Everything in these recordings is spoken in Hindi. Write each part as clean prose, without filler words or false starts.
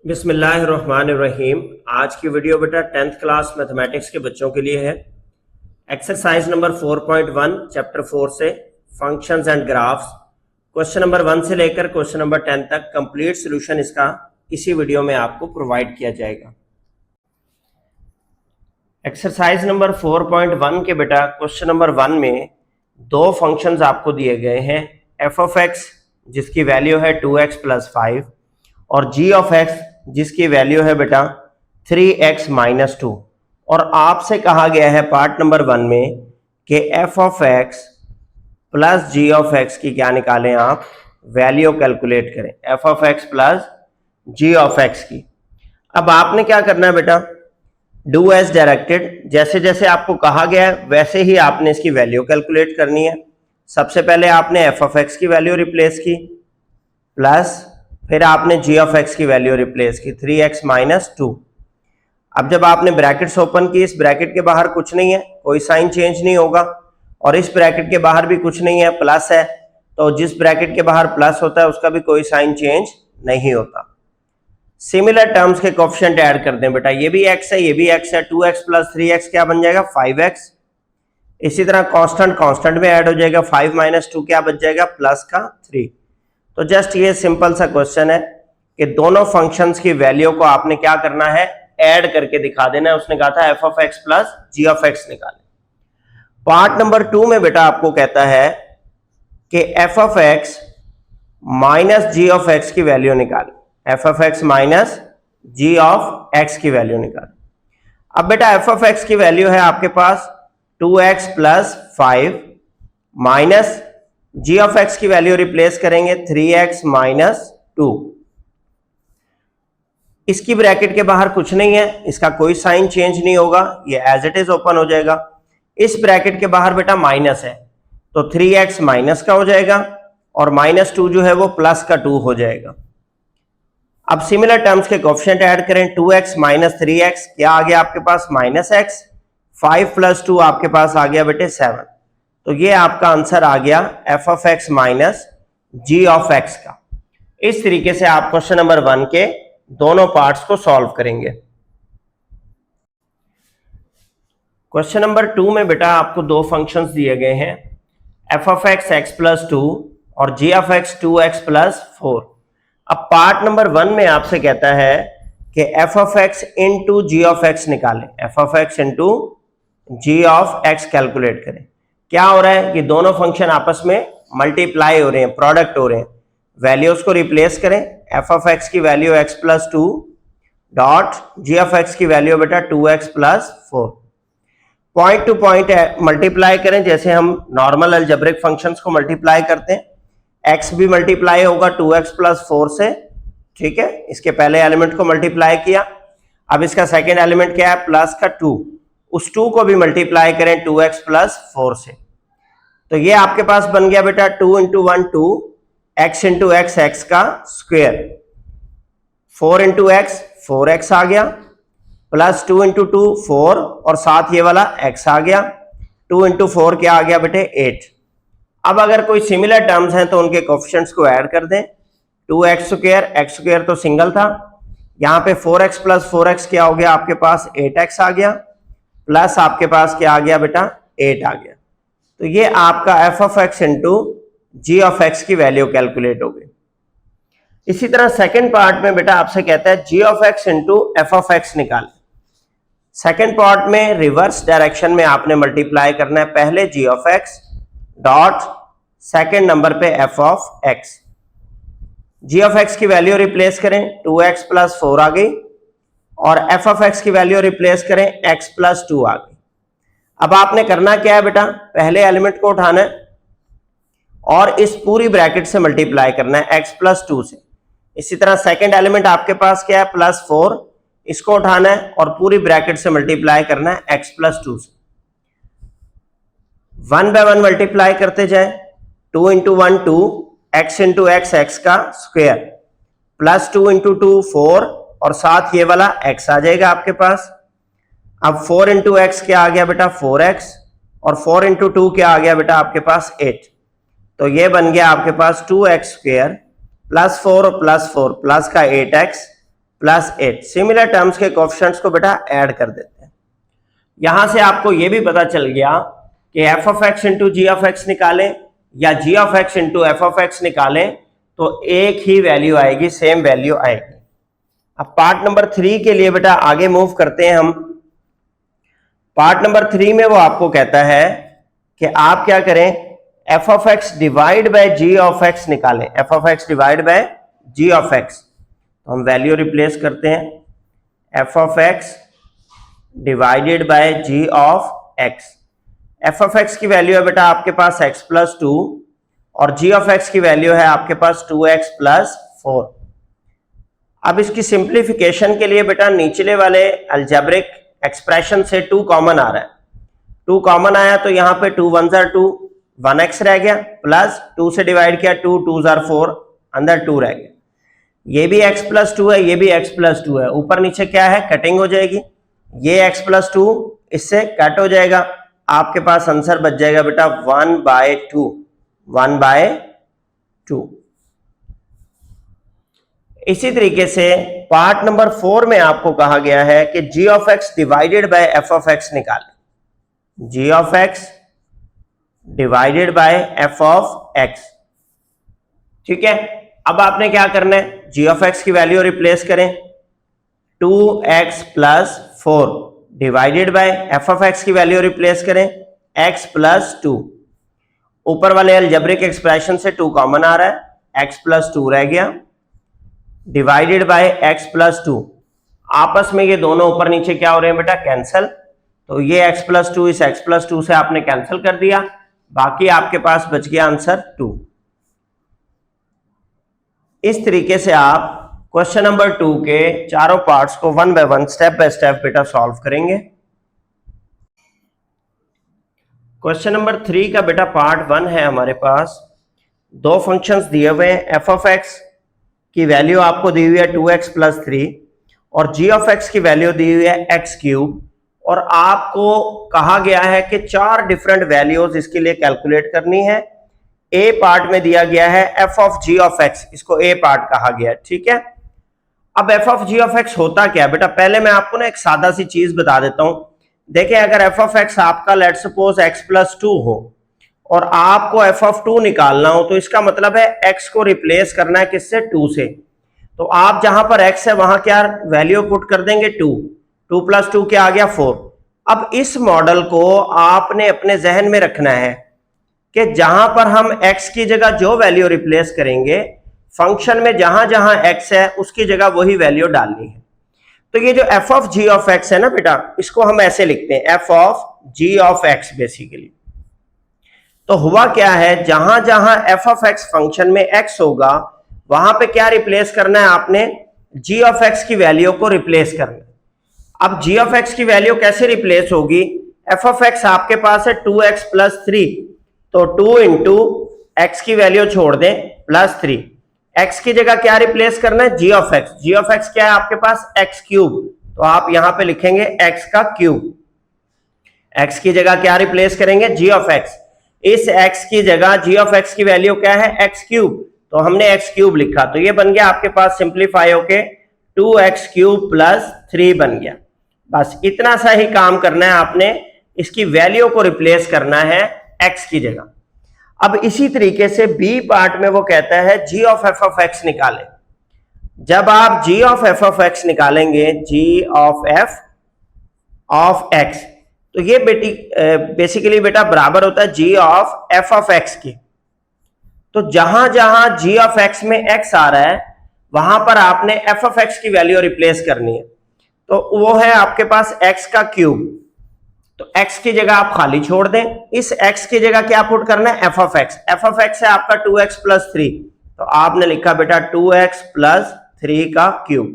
बिस्मिल्लाहिर्रहमानिर्रहीम। आज की वीडियो बेटा 10th क्लास मैथमेटिक्स के बच्चों के लिए है। एक्सरसाइज नंबर 4.1 चैप्टर 4 से functions and graphs, question number 1 से लेकर क्वेश्चन नंबर 10 तक कंप्लीट सॉल्यूशन इसका इसी वीडियो में आपको प्रोवाइड किया जाएगा। एक्सरसाइज नंबर 4.1 के बेटा क्वेश्चन नंबर 1 में दो फंक्शंस आपको दिए गए हैं, एफ ऑफ एक्स जिसकी वैल्यू है 2x + 5 और जी ऑफ एक्स जिसकी वैल्यू है बेटा 3x - 2। और आपसे कहा गया है पार्ट नंबर 1 में कि F of X plus G of x की क्या निकालें, आप वैल्यू कैलकुलेट करें F of X plus G of x की। अब आपने क्या करना है बेटा, डू एज डायरेक्टेड, जैसे जैसे आपको कहा गया है वैसे ही आपने इसकी वैल्यू कैलकुलेट करनी है। सबसे पहले आपने एफ ऑफ एक्स की वैल्यू रिप्लेस की प्लस फिर आपने जी ऑफ एक्स की वैल्यू रिप्लेस की 3x - 2। अब जब आपने ब्रैकेट्स ओपन की, इस ब्रैकेट के बाहर कुछ नहीं है, कोई साइन चेंज नहीं होगा, और इस ब्रैकेट के बाहर भी कुछ नहीं है, प्लस है, तो जिस ब्रैकेट के बाहर प्लस होता है उसका भी कोई साइन चेंज नहीं होता। सिमिलर टर्म्स के कोएफिशिएंट ऐड कर दें बेटा, ये भी x है, ये भी x है, 2x + 3x क्या बन जाएगा 5x। इसी तरह कांस्टेंट में ऐड हो जाएगा, 5 - 2 क्या बच जाएगा प्लस का 3। तो जस्ट ये सिंपल सा क्वेश्चन है कि दोनों फंक्शंस की वैल्यू को आपने क्या करना है, ऐड करके दिखा देना है। उसने कहा था F of X plus G of x निकालें। पार्ट नंबर 2 में बेटा आपको कहता है कि F of X minus G of x की वैल्यू निकालें, F of X minus G of x की वैल्यू निकालें। अब बेटा एफ ऑफ एक्स की वैल्यू है आपके पास 2x + 5 minus G of x की वैल्यू रिप्लेस करेंगे 3x - 2। इसकी ब्रैकेट के बाहर कुछ नहीं है, इसका कोई साइन चेंज नहीं होगा, ये एज इट इज ओपन हो जाएगा। इस ब्रैकेट के बाहर बेटा माइनस है, तो 3x माइनस का हो जाएगा और -2 जो है वो प्लस का 2 हो जाएगा। अब सिमिलर टर्म्स के कोएफिशिएंट ऐड करें, 2x - 3x क्या आ गया आपके पास -x, 5 + 2 आपके पास आ गया बेटे 7। तो ये आपका आंसर आ गया F of X minus G of X का। इस तरीके से आप क्वेश्चन नंबर 1 के दोनों पार्ट्स को सॉल्व करेंगे। क्वेश्चन नंबर 2 में बेटा आपको दो फंक्शंस दिए गए हैं, एफ ऑफ एक्स x + 2 और जी ऑफ एक्स 2x + 4। अब पार्ट नंबर 1 में आपसे कहता है कि F of x into ji of x निकालें, F of x into ji of x calculate करें। क्या हो रहा है, ये दोनों फंक्शन आपस में मल्टीप्लाई हो रहे हैं, प्रोडक्ट हो रहे हैं। वैल्यूज को रिप्लेस करें, एफ ऑफ एक्स की value x + 2 dot G of x की वैल्यू बेटा 2x + 4। Point two point multiply करें, जैसे हम नॉर्मल अलजेब्रिक फंक्शंस को मल्टीप्लाई करते हैं। x भी मल्टीप्लाई होगा 2x + 4 से, ठीक है, इसके पहले एलिमेंट को मल्टीप्लाई किया। अब इसका सेकेंड एलिमेंट क्या है प्लस का 2, उस 2 को भी मल्टीप्लाई करें 2x + 4 से। तो ये आपके पास बन गया बेटा 2 × 1 2, x × x x का स्क्वायर, 4 × x 4x आ गया, प्लस 2 × 2 4 और साथ ये वाला x आ गया, 2 × 4 क्या आ गया बेटे 8। अब अगर कोई सिमिलर टर्म्स हैं तो उनके कोएफिशिएंट्स को ऐड कर दें, 2x², x² तो सिंगल था, यहाँ पे 4x + 4x क्या हो गया आपके पास 8x आ गया, प्लस आपके पास क्या आ गया बेटा 8 आ गया। तो ये आपका F of x into ji of x की वैल्यू कैलकुलेट हो गई। इसी तरह सेकंड पार्ट में बेटा आपसे कहता है जी of x into f of x निकाल। सेकंड पार्ट में रिवर्स डायरेक्शन में आपने मल्टीप्लाई करना है, पहले g of x dot second number पे f of x. G of x की वैल्यू रिप्लेस करें, 2x + 4 आ गई, और एफ ऑफ एक्स की वैल्यू रिप्लेस करें x + 2 आ गई। अब आपने करना क्या है बेटा, पहले एलिमेंट को उठाना है और इस पूरी ब्रैकेट से मल्टीप्लाई करना है x + 2 से। इसी तरह सेकंड एलिमेंट आपके पास क्या है +4, इसको उठाना है और पूरी ब्रैकेट से मल्टीप्लाई करना है x + 2 से। 1 बाय 1 मल्टीप्लाई करते जाए, 2 × 1 2, x × x x का स्क्वायर, प्लस 2 × 2 4 और साथ ये वाला x आ जाएगा आपके पास। अब 4 × x क्या आ गया बेटा 4x, और 4 × 2 क्या आ गया बेटा आपके पास 8। तो ये बन गया आपके पास 2x² +4 + 4 प्लस का 8x प्लस 8। सिमिलर टर्म्स के कोएफिशिएंट्स को बेटा ऐड कर देते हैं। यहां से आपको यह भी पता चल गया कि F of x into ji of x निकालें या g of x into f of x निकालें तो एक ही वैल्यू आएगी, सेम वैल्यू आएगी। अब पार्ट नंबर 3 के लिए बेटा आगे मूव करते हैं हम। पार्ट नंबर 3 में वो आपको कहता है कि आप क्या करें, F of x divide by g of x निकालें। F of x divide by g of x, तो हम वैल्यू रिप्लेस करते हैं, F of x divided by g of x. F of x की वैल्यू है बेटा आपके पास x प्लस 2 और जी ऑफ एक्स की वैल्यू है आपके पास 2x प्लस 4। अब इसकी सिंप्लीफिकेशन के लिए बेटा निचले वाले अलजेब्रिक एक्सप्रेशन से 2 कॉमन आ रहा है। 2 कॉमन आया तो यहां पे 2 1 जार 2, 1x रह गया, प्लस 2 से डिवाइड किया 2 2 जार 4, अंदर 2 रह गया। ये भी x प्लस 2 है, ये भी x प्लस 2 है, ऊपर नीचे क्या है, कटिंग हो जाएगी। ये x प्लस 2 इससे कट हो जाएगा, आपके पास आंसर बच जाएगा बेटा 1/2, 1/2। इसी तरीके से पार्ट नंबर 4 में आपको कहा गया है कि g of x divided by f of x निकालें। G of x divided by f of x, ठीक है। अब आपने क्या करना है, जी ऑफ एक्स की वैल्यू रिप्लेस करें, 2x plus 4 divided by f of x की वैल्यू रिप्लेस करें, x प्लस 2। ऊपर वाले अलजेब्रिक एक्सप्रेशन से 2 कॉमन आ रहा है, x प्लस 2 रह गया, डिवाइडेड बाय x प्लस 2। आपस में ये दोनों ऊपर नीचे क्या हो रहे हैं बेटा, कैंसल। तो ये x प्लस 2 इस x प्लस 2 से आपने कैंसिल कर दिया, बाकी आपके पास बच गया आंसर 2। इस तरीके से आप क्वेश्चन नंबर 2 के चारों पार्ट्स को 1 बाय 1 स्टेप बाय स्टेप बेटा सॉल्व करेंगे। क्वेश्चन नंबर 3 का बेटा पार्ट 1 है हमारे पास। 2 फंक्शंस दिए हुए हैं, एफ ऑफ एक्स की वैल्यू आपको दी हुई है 2x प्लस 3 और जी ऑफ एक्स की वैल्यू दी हुई है x क्यूब, और आपको कहा गया है कि 4 डिफरेंट वैल्यूज इसके लिए कैलकुलेट करनी है। ए पार्ट में दिया गया है F of ji of X, इसको ए पार्ट कहा गया है, ठीक है। अब F of ji of X होता क्या है बेटा, पहले मैं आपको ना एक सादा सी चीज बता देता हूं। देखिए अगर एफ ऑफ एक्स आपका लेट सपोज x प्लस 2 हो और आपको एफ ऑफ 2 निकालना हो, तो इसका मतलब है x को रिप्लेस करना है किससे, 2 से। तो आप जहां पर x है वहां क्या वैल्यू पुट कर देंगे 2, 2 प्लस 2 क्या आ गया 4। अब इस मॉडल को आपने अपने जहन में रखना है कि जहां पर हम x की जगह जो वैल्यू रिप्लेस करेंगे, फंक्शन में जहां जहां x है उसकी जगह वही वैल्यू डालनी है। तो ये जो F of ji of X है ना बेटा, इसको हम ऐसे लिखते हैं F of ji of X basically. तो हुआ क्या है, जहां जहां एफ ऑफ एक्स फंक्शन में x होगा वहां पे क्या रिप्लेस करना है आपने, जी ऑफ एक्स की वैल्यू को रिप्लेस करना। अब जी ऑफ एक्स की वैल्यू कैसे रिप्लेस होगी, एफ ऑफ एक्स आपके पास है 2x प्लस 3, तो 2 इंटू एक्स की वैल्यू छोड़ दें प्लस 3, x की जगह क्या रिप्लेस करना है, जी of x. G of x क्या है आपके पास, x क्यूब, तो आप यहां पे लिखेंगे x का क्यूब। x की जगह क्या रिप्लेस करेंगे, जी ऑफ एक्स। इस x की जगह जी ऑफ एक्स की वैल्यू क्या है, x क्यूब, तो हमने x क्यूब लिखा, तो ये बन गया आपके पास सिंप्लीफाई होके 2x क्यूब प्लस 3 बन गया। बस इतना सा ही काम करना है आपने, इसकी वैल्यू को रिप्लेस करना है x की जगह। अब इसी तरीके से बी पार्ट में वो कहता है जी ऑफ एफ ऑफ एक्स निकालें। जब आप जी ऑफ एफ ऑफ एक्स निकालेंगे, जी ऑफ एफ ऑफ एक्स, तो ये बेसिकली बेटा बराबर होता है जी ऑफ एफ ऑफ एक्स की। तो जहां जहां जी ऑफ एक्स में एक्स आ रहा है वहां पर आपने एफ ऑफ एक्स की वैल्यू रिप्लेस करनी है। तो वो है आपके पास एक्स का क्यूब, तो x की जगह आप खाली छोड़ दें, इस x की जगह क्या पुट करना है, f of x। f of x है आपका 2x प्लस 3, तो आपने लिखा बेटा 2x प्लस 3 का क्यूब।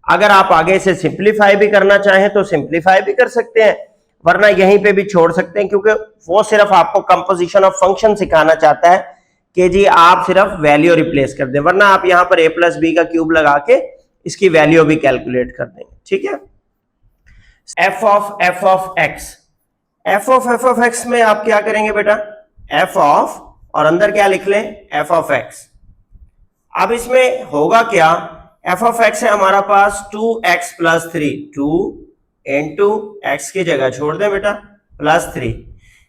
अगर आप आगे से सिंप्लीफाई भी करना चाहें तो सिंप्लीफाई भी कर सकते हैं, वरना यहीं पे भी छोड़ सकते हैं, क्योंकि वो सिर्फ आपको कंपोजिशन ऑफ फंक्शन सिखाना चाहता है कि जी आप सिर्फ वैल्यू रिप्लेस कर दें, वरना आप यहां पर a प्लस बी का क्यूब लगा के इसकी वैल्यू भी कैलकुलेट कर देंगे, ठीक है। F of x, f of x में आप क्या करेंगे बेटा, एफ ऑफ और अंदर क्या लिख लें, एफ ऑफ एक्स। अब इसमें होगा क्या एफ ऑफ एक्स है हमारा पास 2x प्लस 3, 2 इंटू एक्स की जगह छोड़ दें बेटा प्लस 3।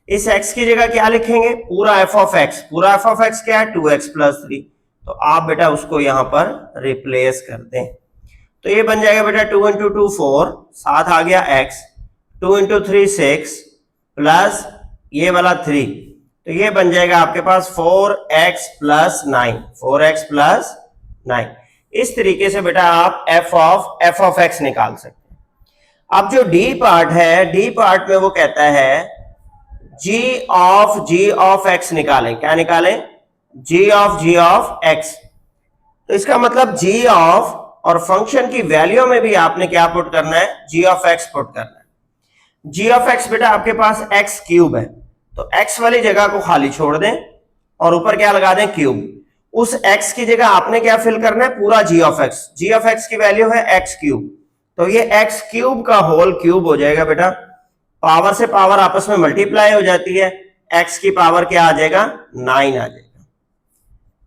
इस x की जगह क्या लिखेंगे, पूरा एफ ऑफ एक्स। पूरा एफ ऑफ एक्स क्या है, 2x प्लस 3। तो आप बेटा उसको यहां पर रिप्लेस कर दें, तो ये बन जाएगा बेटा 2 इंटू 2 4, साथ आ गया x, 2 इंटू 3 6 प्लस ये वाला 3, तो ये बन जाएगा आपके पास 4x प्लस 9, 4x प्लस 9। इस तरीके से बेटा आप एफ ऑफ एक्स निकाल सकते हैं। अब जो डी पार्ट है, डी पार्ट में वो कहता है जी ऑफ एक्स निकालें। क्या निकालें, जी ऑफ एक्स। तो इसका मतलब जी ऑफ और फंक्शन की वैल्यू में भी आपने क्या पुट करना है, जी ऑफ एक्स पुट करना है। जी ऑफ एक्स बेटा आपके पास एक्स क्यूब है, तो एक्स वाली जगह को खाली छोड़ दें और ऊपर क्या लगा दें, क्यूब। उस x की जगह आपने क्या फिल करना है, पूरा g of x। g of x की वैल्यू है x क्यूब, तो ये x क्यूब का होल क्यूब हो जाएगा बेटा। पावर से पावर आपस में मल्टीप्लाई हो जाती है, x की पावर क्या आ जाएगा, 9 आ जाएगा।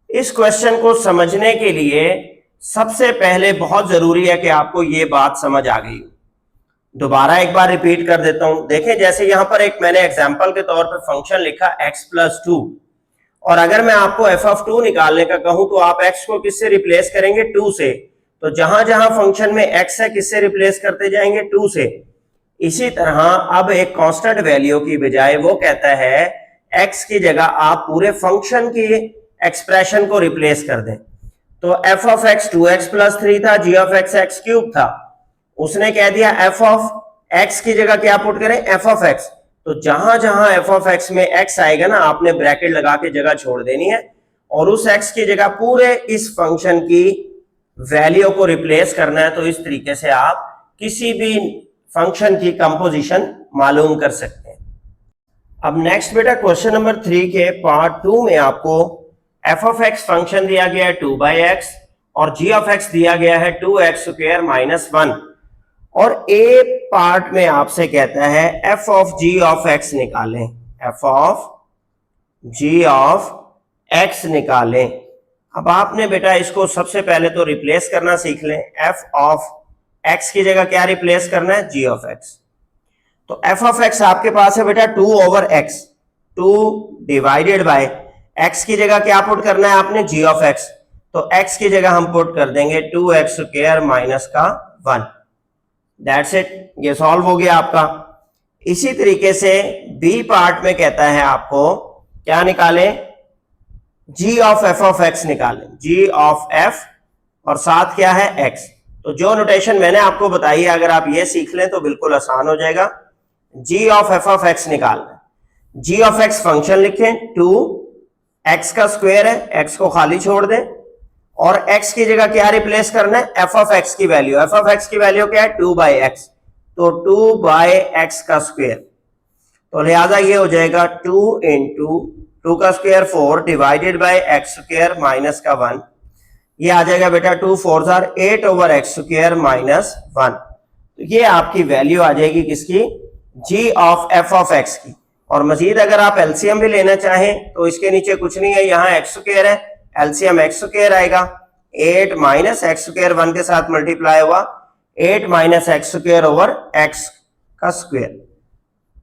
इस क्वेश्चन को समझने के लिए सबसे पहले बहुत जरूरी है कि आपको ये बात समझ आ गई हो। दोबारा एक बार रिपीट कर देता हूं। देखें, जैसे यहां पर एक मैंने एग्जांपल के तौर पर फंक्शन लिखा x प्लस 2, और अगर मैं आपको एफ ऑफ 2 निकालने का कहूं तो आप x को किससे रिप्लेस करेंगे, 2 से। तो जहां जहां फंक्शन में x है किससे रिप्लेस करते जाएंगे, 2 से। इसी तरह अब एक कांस्टेंट वैल्यू की बजाय वो कहता है x की जगह आप पूरे फंक्शन की एक्सप्रेशन को रिप्लेस कर दें। तो F of x 2x plus 3 था, जी ऑफ एक्स एक्स क्यूब था। उसने कह दिया एफ ऑफ एक्स की जगह क्या पुट करें, एफ ऑफ एक्स। तो जहां जहां एफ ऑफ एक्स में x आएगा ना, आपने ब्रैकेट लगा के जगह छोड़ देनी है और उस x की जगह पूरे इस फंक्शन की वैल्यू को रिप्लेस करना है। तो इस तरीके से आप किसी भी फंक्शन की कंपोजिशन मालूम कर सकते हैं। अब नेक्स्ट बेटा क्वेश्चन नंबर 3 के पार्ट 2 में आपको एफ ऑफ एक्स फंक्शन दिया गया है 2/x और जी ऑफ एक्स दिया गया है 2x² माइनस 1, और ए पार्ट में आपसे कहता है F of ji of x निकालें। F of ji of x निकालें। अब आपने बेटा इसको सबसे पहले तो रिप्लेस करना सीख लें। एफ ऑफ एक्स की जगह क्या रिप्लेस करना है, जी ऑफ एक्स। तो एफ ऑफ एक्स आपके पास है बेटा 2/x, 2 डिवाइडेड बाय एक्स की जगह क्या पुट करना है आपने, जी ऑफ एक्स। तो एक्स की जगह हम पुट कर देंगे 2x² माइनस का 1। दैट्स इट, ये सॉल्व हो गया आपका। इसी तरीके से बी पार्ट में कहता है आपको क्या निकालें, g of F of x निकालें। जी ऑफ एफ और साथ क्या है, एक्स। तो जो नोटेशन मैंने आपको बताई है अगर आप ये सीख लें तो बिल्कुल आसान हो जाएगा। जी ऑफ एफ ऑफ एक्स निकालना, जी ऑफ एक्स फंक्शन लिखें, 2x का स्क्वायर है, x को खाली छोड़ दें और x की जगह क्या रिप्लेस करना है, एफ ऑफ एक्स की वैल्यू। एफ ऑफ एक्स की वैल्यू क्या है, 2/x, तो 2/x का स्क्वायर। तो लिहाजा ये हो जाएगा 2 इंटू 2 का square 4 divided bye x² minus का 1। ये आ जाएगा बेटा 2 4 8/x² माइनस 1। तो ये आपकी वैल्यू आ जाएगी किसकी, जी ऑफ एफ ऑफ एक्स की। और मजीद अगर आप एलसीएम भी लेना चाहें तो इसके नीचे कुछ नहीं है, यहाँ x² है, एलसीएम x² आएगा, 8 माइनस x² 1 के साथ मल्टीप्लाई हुआ, 8 माइनस x² ओवर x का स्क्वायर।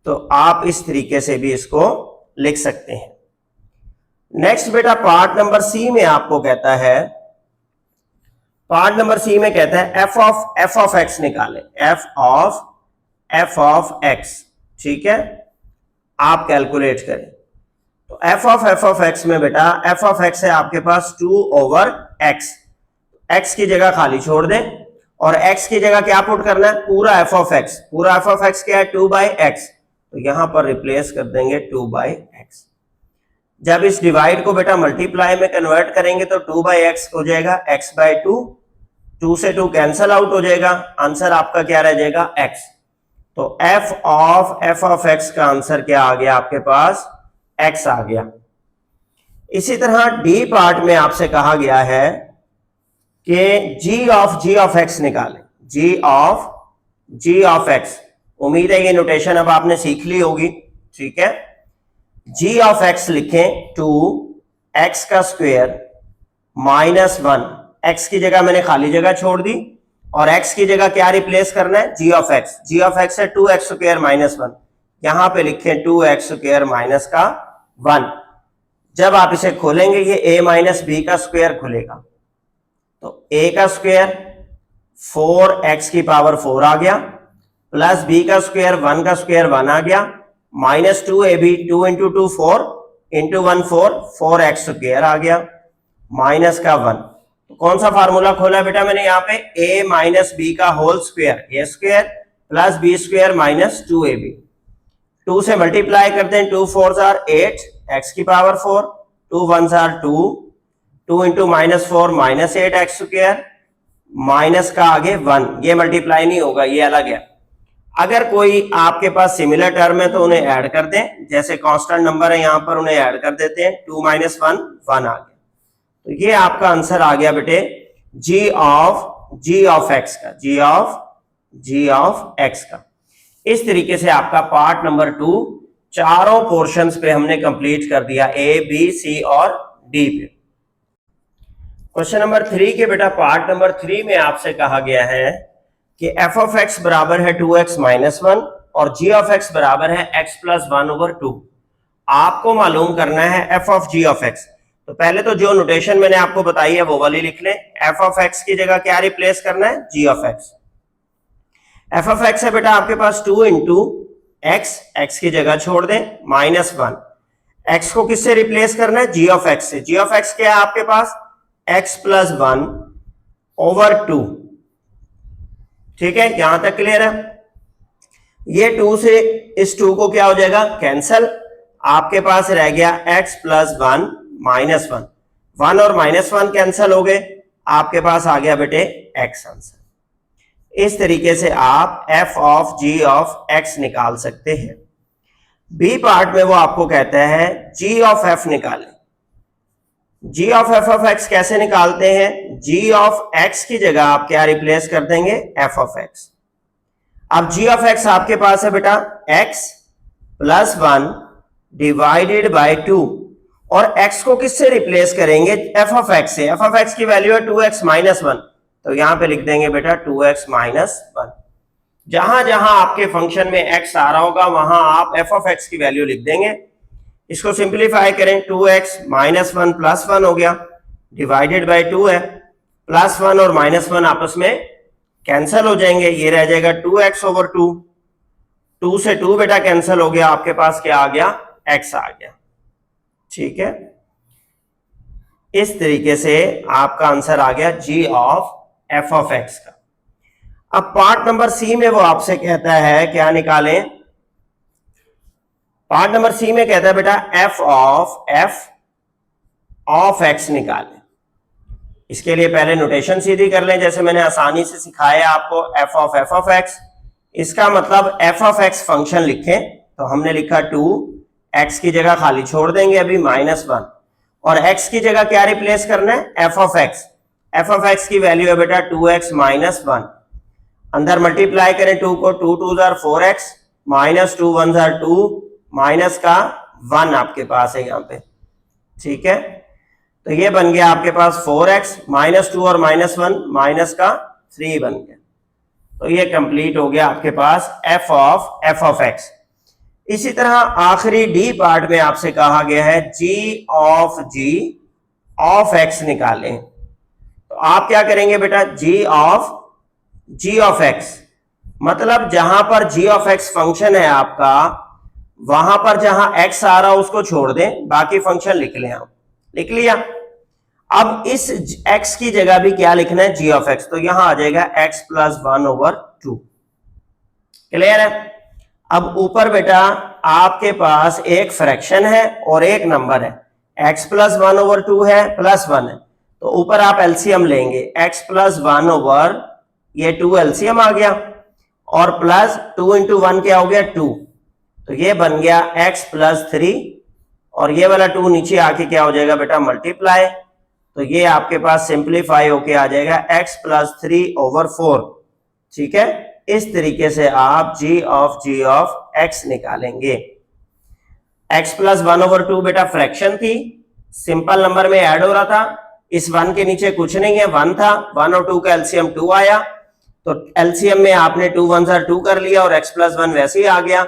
तो आप इस तरीके से भी इसको लिख सकते हैं। नेक्स्ट बेटा पार्ट नंबर सी में आपको कहता है, पार्ट नंबर सी में कहता है एफ ऑफ एक्स निकालें। एफ ऑफ एक्स, ठीक है, आप कैलकुलेट करें। तो एफ ऑफ एक्स में बेटा एफ ऑफ एक्स है आपके पास 2/x, x की जगह खाली छोड़ दें और x की जगह क्या पुट करना है, पूरा एफ ऑफ एक्स। पूरा एफ ऑफ एक्स क्या है, 2/x, तो यहां पर रिप्लेस कर देंगे 2/x। जब इस डिवाइड को बेटा मल्टीप्लाई में कन्वर्ट करेंगे तो 2/x हो जाएगा x/2, 2 से 2 कैंसल आउट हो जाएगा, आंसर आपका क्या रह जाएगा, x। तो एफ ऑफ एक्स का आंसर क्या आ गया आपके पास, x आ गया। इसी तरह डी पार्ट में आपसे कहा गया है कि जी ऑफ एक्स निकालें। जी ऑफ एक्स, उम्मीद है ये नोटेशन अब आपने सीख ली होगी, ठीक है। जी ऑफ एक्स लिखें 2x का स्क्वायर माइनस 1 x की जगह मैंने खाली जगह छोड़ दी और x की जगह क्या रिप्लेस करना है, g of x। g of x है 2x स्क्वायर माइनस 1, यहां पे लिखें 2x स्क्वायर माइनस का 1। जब आप इसे खोलेंगे ये a माइनस बी का स्क्वायर खुलेगा, तो a का स्क्वायर 4x की पावर 4 आ गया, प्लस b का स्क्वायर 1 का स्क्वायर 1 आ गया, minus 2ab 2 into 2 4 into 1 4, 4x square आ गया, माइनस का 1। तो कौन सा फार्मूला खोला बेटा मैंने यहाँ पे, a माइनस बी का whole square, a square plus B square minus 2ab। 2 से मल्टीप्लाई करते हैं, 2 4 आर 8 x की power 4, 2 1 are 2, 2 into minus 4 minus 8x square, minus का आगे 1, ये मल्टीप्लाई नहीं होगा, ये अलग है। अगर कोई आपके पास सिमिलर टर्म है तो उन्हें ऐड कर दें, जैसे कांस्टेंट नंबर है यहां पर उन्हें ऐड कर देते हैं, 2 माइनस 1 1 आ गया। तो ये आपका आंसर आ गया बेटे g ऑफ x का, g ऑफ x का। इस तरीके से आपका पार्ट नंबर 2 चारों पोर्शंस पे हमने कंप्लीट कर दिया, a b c और d पे। क्वेश्चन नंबर 3 के बेटा पार्ट नंबर 3 में आपसे कहा गया है कि f ऑफ x बराबर है 2x माइनस 1 और g ऑफ x बराबर है x प्लस 1 ओवर 2। आपको मालूम करना है f of g of x। तो पहले तो जो नोटेशन मैंने आपको बताई है वो वाली लिख लें, f ऑफ x की जगह क्या रिप्लेस करना है, g of x। f of x है बेटा आपके पास 2 इंटू x की जगह छोड़ दें माइनस 1, x को किससे रिप्लेस करना है, g ऑफ x से। g ऑफ x क्या है आपके पास, x प्लस 1 ओवर 2। ठीक है, यहां तक क्लियर है। ये 2 से इस 2 को क्या हो जाएगा, कैंसल। आपके पास रह गया x प्लस 1 माइनस 1, 1 और माइनस 1 कैंसल हो गए, आपके पास आ गया बेटे x आंसर। इस तरीके से आप f of g of x निकाल सकते हैं। बी पार्ट में वो आपको कहता है g ऑफ f निकालें। g of f of x कैसे निकालते हैं, g ऑफ x की जगह आप क्या रिप्लेस कर देंगे, f ऑफ x। अब g ऑफ x आपके पास है बेटा x प्लस 1 डिवाइडेड बाय 2 और x को किससे रिप्लेस करेंगे, f ऑफ x से। f ऑफ x की वैल्यू है 2x माइनस 1, तो यहां पे लिख देंगे बेटा 2x माइनस 1। जहां जहां आपके फंक्शन में x आ रहा होगा वहां आप f ऑफ x की वैल्यू लिख देंगे। इसको सिंप्लीफाई करें, 2x माइनस 1 प्लस 1 हो गया, डिवाइडेड बाय 2 है, प्लस 1 और माइनस 1 आपस में कैंसल हो जाएंगे, ये रह जाएगा 2x ओवर 2। 2 से 2 बेटा कैंसल हो गया, आपके पास क्या आ गया, x आ गया। ठीक है, इस तरीके से आपका आंसर आ गया g of f of x का। अब पार्ट नंबर सी में वो आपसे कहता है क्या निकालें, पार्ट नंबर सी में कहता है बेटा f ऑफ x निकालें। इसके लिए पहले नोटेशन सीधी कर लें, जैसे मैंने आसानी से सिखाया आपको, f ऑफ x। इसका मतलब f ऑफ x फंक्शन लिखें तो हमने लिखा 2, x की जगह खाली छोड़ देंगे अभी माइनस 1 और x की जगह क्या रिप्लेस करना है, f of x। f of x की वैल्यू है बेटा 2x माइनस 1। अंदर मल्टीप्लाई करें 2 को, 2 2 are 4x minus 2 1 are 2, minus का 1 आपके पास है यहाँ पे। ठीक है, तो ये बन गया आपके पास 4x माइनस 2 और माइनस 1 माइनस का 3 बन गया। तो ये कंप्लीट हो गया आपके पास f ऑफ x। इसी तरह आखिरी डी पार्ट में आपसे कहा गया है g ऑफ x निकालें। तो आप क्या करेंगे बेटा, g ऑफ x मतलब जहां पर g ऑफ x फंक्शन है आपका, वहां पर जहां x आ रहा उसको छोड़ दें, बाकी फंक्शन लिख लें आप। लिख लिया। अब इस x की जगह भी क्या लिखना है, g ऑफ x, तो यहां आ जाएगा x प्लस 1 ओवर 2। क्लियर है। अब ऊपर बेटा आपके पास एक फ्रैक्शन है और एक नंबर है, x प्लस 1 ओवर 2 है, प्लस 1 है, तो ऊपर आप एलसीएम लेंगे, x प्लस 1 ओवर ये 2 एलसीएम आ गया और प्लस 2 इंटू 1 क्या हो गया 2, तो ये बन गया x प्लस 3 और ये वाला 2 नीचे आके क्या हो जाएगा बेटा मल्टीप्लाई, तो ये आपके पास सिंप्लीफाई होके आ जाएगा x प्लस 3 ओवर 4। ठीक है, इस तरीके से आप g ऑफ x निकालेंगे। x प्लस 1 ओवर 2 बेटा फ्रैक्शन थी, सिंपल नंबर में ऐड हो रहा था, इस 1 के नीचे कुछ नहीं है, 1 था, 1 और 2 का एलसीएम 2 आया, तो एलसीएम में आपने 2 1 2 कर लिया और x प्लस 1 वैसे ही आ गया,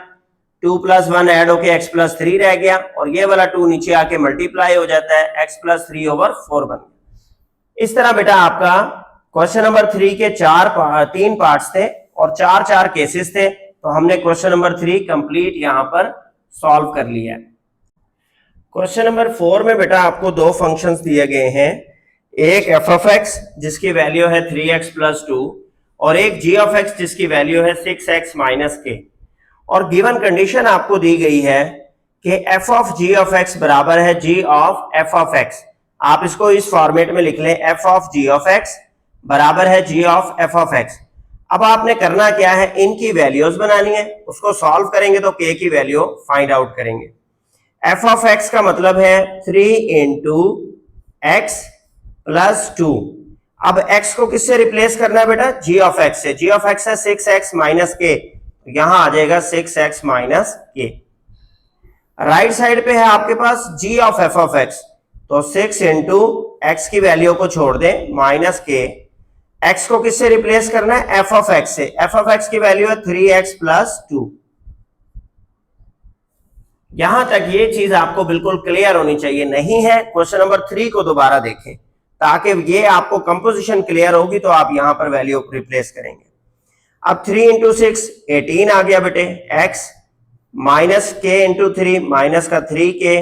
2 प्लस 1 ऐड होके x प्लस 3 रह गया और ये वाला 2 नीचे आके मल्टीप्लाई हो जाता है, x प्लस 3 ओवर 4 बन गया। इस तरह बेटा आपका क्वेश्चन नंबर 3 के 3 पार्ट्स थे और 4 केसेस थे, तो हमने क्वेश्चन नंबर 3 कंप्लीट यहां पर सॉल्व कर लिया। क्वेश्चन नंबर 4 में बेटा आपको दो फंक्शंस दिए गए हैं, एक एफ ऑफ एक्स जिसकी वैल्यू है 3x प्लस 2 और एक जी ऑफ एक्स जिसकी वैल्यू है 6x माइनस के, और गिवन कंडीशन आपको दी गई है कि F of ji of X बराबर है जी ऑफ एफ ऑफ एक्स। आप इसको इस फॉर्मेट में लिख लें, F of ji of X बराबर है जी ऑफ एफ ऑफ एक्स। अब आपने करना क्या है, इनकी वैल्यूज बनानी है, उसको सॉल्व करेंगे तो के की वैल्यू फाइंड आउट करेंगे। एफ ऑफ एक्स का मतलब है 3 इंटू एक्स प्लस 2। अब x को किससे रिप्लेस करना है बेटा, g ऑफ x से। g ऑफ x है 6x माइनस के, यहां आ जाएगा 6x माइनस के। राइट साइड पे है आपके पास g of f of x, तो 6 इंटू एक्स की वैल्यू को छोड़ दें माइनस के, x को किससे रिप्लेस करना है, f ऑफ x से। f ऑफ x की वैल्यू है 3x प्लस 2। यहां तक ये चीज आपको बिल्कुल क्लियर होनी चाहिए, नहीं है क्वेश्चन नंबर 3 को दोबारा देखें ताकि ये आपको कंपोजिशन क्लियर होगी, तो आप यहां पर वैल्यू रिप्लेस करेंगे। अब 3 इंटू 6 18 आ गया बेटे, x माइनस के इंटू 3 माइनस का 3k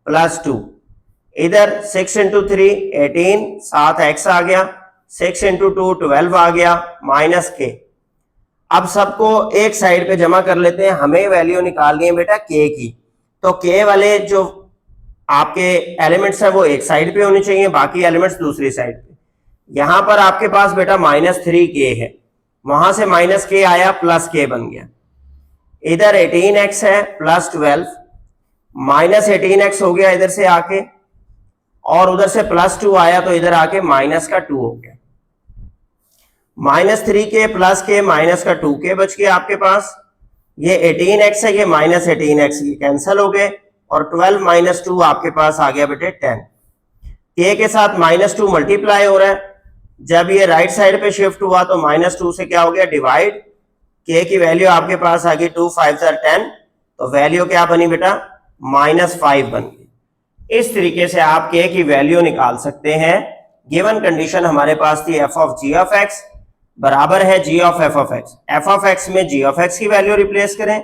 प्लस 2, इधर 6 इंटू 3 18 साथ x आ गया, 6 इंटू 2 12 आ गया माइनस के। अब सबको एक साइड पे जमा कर लेते हैं, हमें वैल्यू निकालनी है बेटा k की, तो k वाले जो आपके एलिमेंट्स है वो एक साइड पे होने चाहिए, बाकी एलिमेंट्स दूसरी साइड पे। यहां पर आपके पास बेटा माइनस 3k है, वहां से माइनस k आया प्लस k बन गया, इधर 18x है प्लस 12 माइनस 18x हो गया इधर से आके, और उधर से प्लस 2 आया तो इधर आके माइनस का 2 हो गया, minus 3k plus k minus का 2k बच गया आपके पास। ये 18x है, ये माइनस 18x, ये कैंसिल हो गए और 12 माइनस 2 आपके पास आ गया बेटे 10। k के साथ माइनस 2 मल्टीप्लाई हो रहा है, जब ये राइट साइड पे शिफ्ट हुआ तो माइनस 2 से क्या हो गया डिवाइड, k की वैल्यू आपके पास आ गई 2 5 10, तो वैल्यू क्या बनी बेटा -5 बन गई। इस तरीके से आप k की वैल्यू निकाल सकते हैं। गिवन कंडीशन हमारे पास थी f of g of x बराबर है g of f of x। f of x में g ऑफ x की वैल्यू रिप्लेस करें,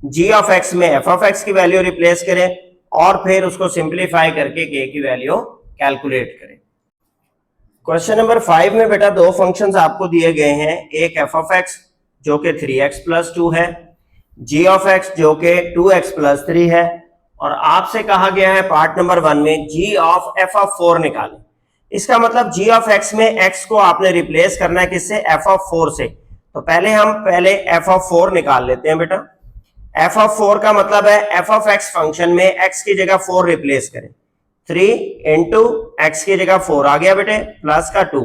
g ऑफ x में f ऑफ x की वैल्यू रिप्लेस करें और फिर उसको सिंप्लीफाई करके k की वैल्यू कैलकुलेट करें। क्वेश्चन नंबर 5 में बेटा दो फंक्शंस आपको दिए गए हैं, एक f ऑफ x जो कि 3x प्लस 2 है, g ऑफ x जो कि 2x प्लस 3 है, और आपसे कहा गया है पार्ट नंबर 1 में g ऑफ f ऑफ 4 निकालें। इसका मतलब g ऑफ x में x को आपने रिप्लेस करना है किससे, f ऑफ 4 से। तो पहले f ऑफ 4 निकाल लेते हैं बेटा। f ऑफ 4 का मतलब है f ऑफ x फंक्शन में x की जगह 4 रिप्लेस करें, 3 इंटू एक्स की जगह 4 आ गया बेटे प्लस का 2,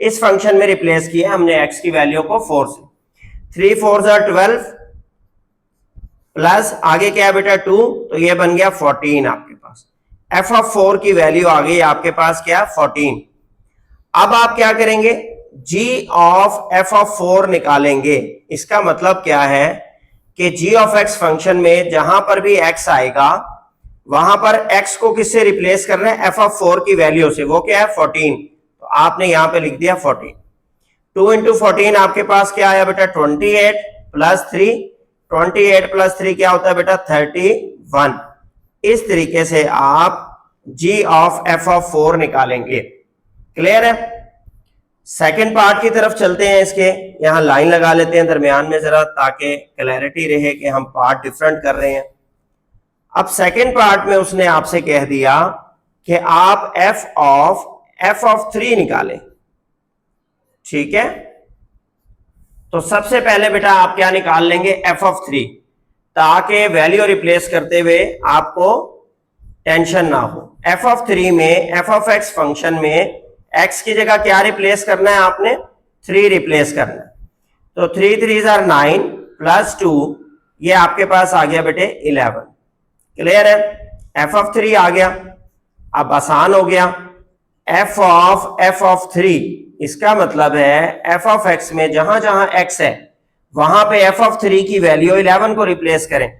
इस फंक्शन में रिप्लेस किया हमने x की वैल्यू को 4 से, 3 4 12 प्लस आगे क्या है बेटा 2, तो ये बन गया 14 आपके पास। f ऑफ 4 की वैल्यू आ गई आपके पास क्या 14। अब आप क्या करेंगे, g ऑफ f ऑफ 4 निकालेंगे। इसका मतलब क्या है कि g ऑफ x फंक्शन में जहां पर भी x आएगा वहां पर x को किससे रिप्लेस करना है, f ऑफ 4 की वैल्यू से, वो क्या है 14, तो आपने यहां पे लिख दिया 14। 2 इंटू 14 आपके पास क्या आया बेटा 28 प्लस 3, 28 प्लस 3 क्या होता है बेटा 31। इस तरीके से आप g ऑफ f ऑफ 4 निकालेंगे। क्लियर है। सेकंड पार्ट की तरफ चलते हैं, इसके यहां लाइन लगा लेते हैं दरमियान में जरा, ताकि क्लैरिटी रहे कि हम पार्ट डिफरेंट कर रहे हैं। अब सेकंड पार्ट में उसने आपसे कह दिया कि आप f ऑफ 3 निकालें, ठीक है। तो सबसे पहले बेटा आप क्या निकाल लेंगे f ऑफ 3, ताकि वैल्यू रिप्लेस करते हुए आपको टेंशन ना हो। f ऑफ 3 में f ऑफ x फंक्शन में x की जगह क्या रिप्लेस करना है, आपने 3 रिप्लेस करना है, तो 3 3 9 प्लस 2 ये आपके पास आ गया बेटे 11। क्लियर है। f ऑफ 3 आ गया, अब आसान हो गया, एफ ऑफ 3, इसका मतलब है एफ ऑफ एक्स में जहां जहां एक्स है वहां पे एफ ऑफ 3 की वैल्यू 11 को रिप्लेस करें,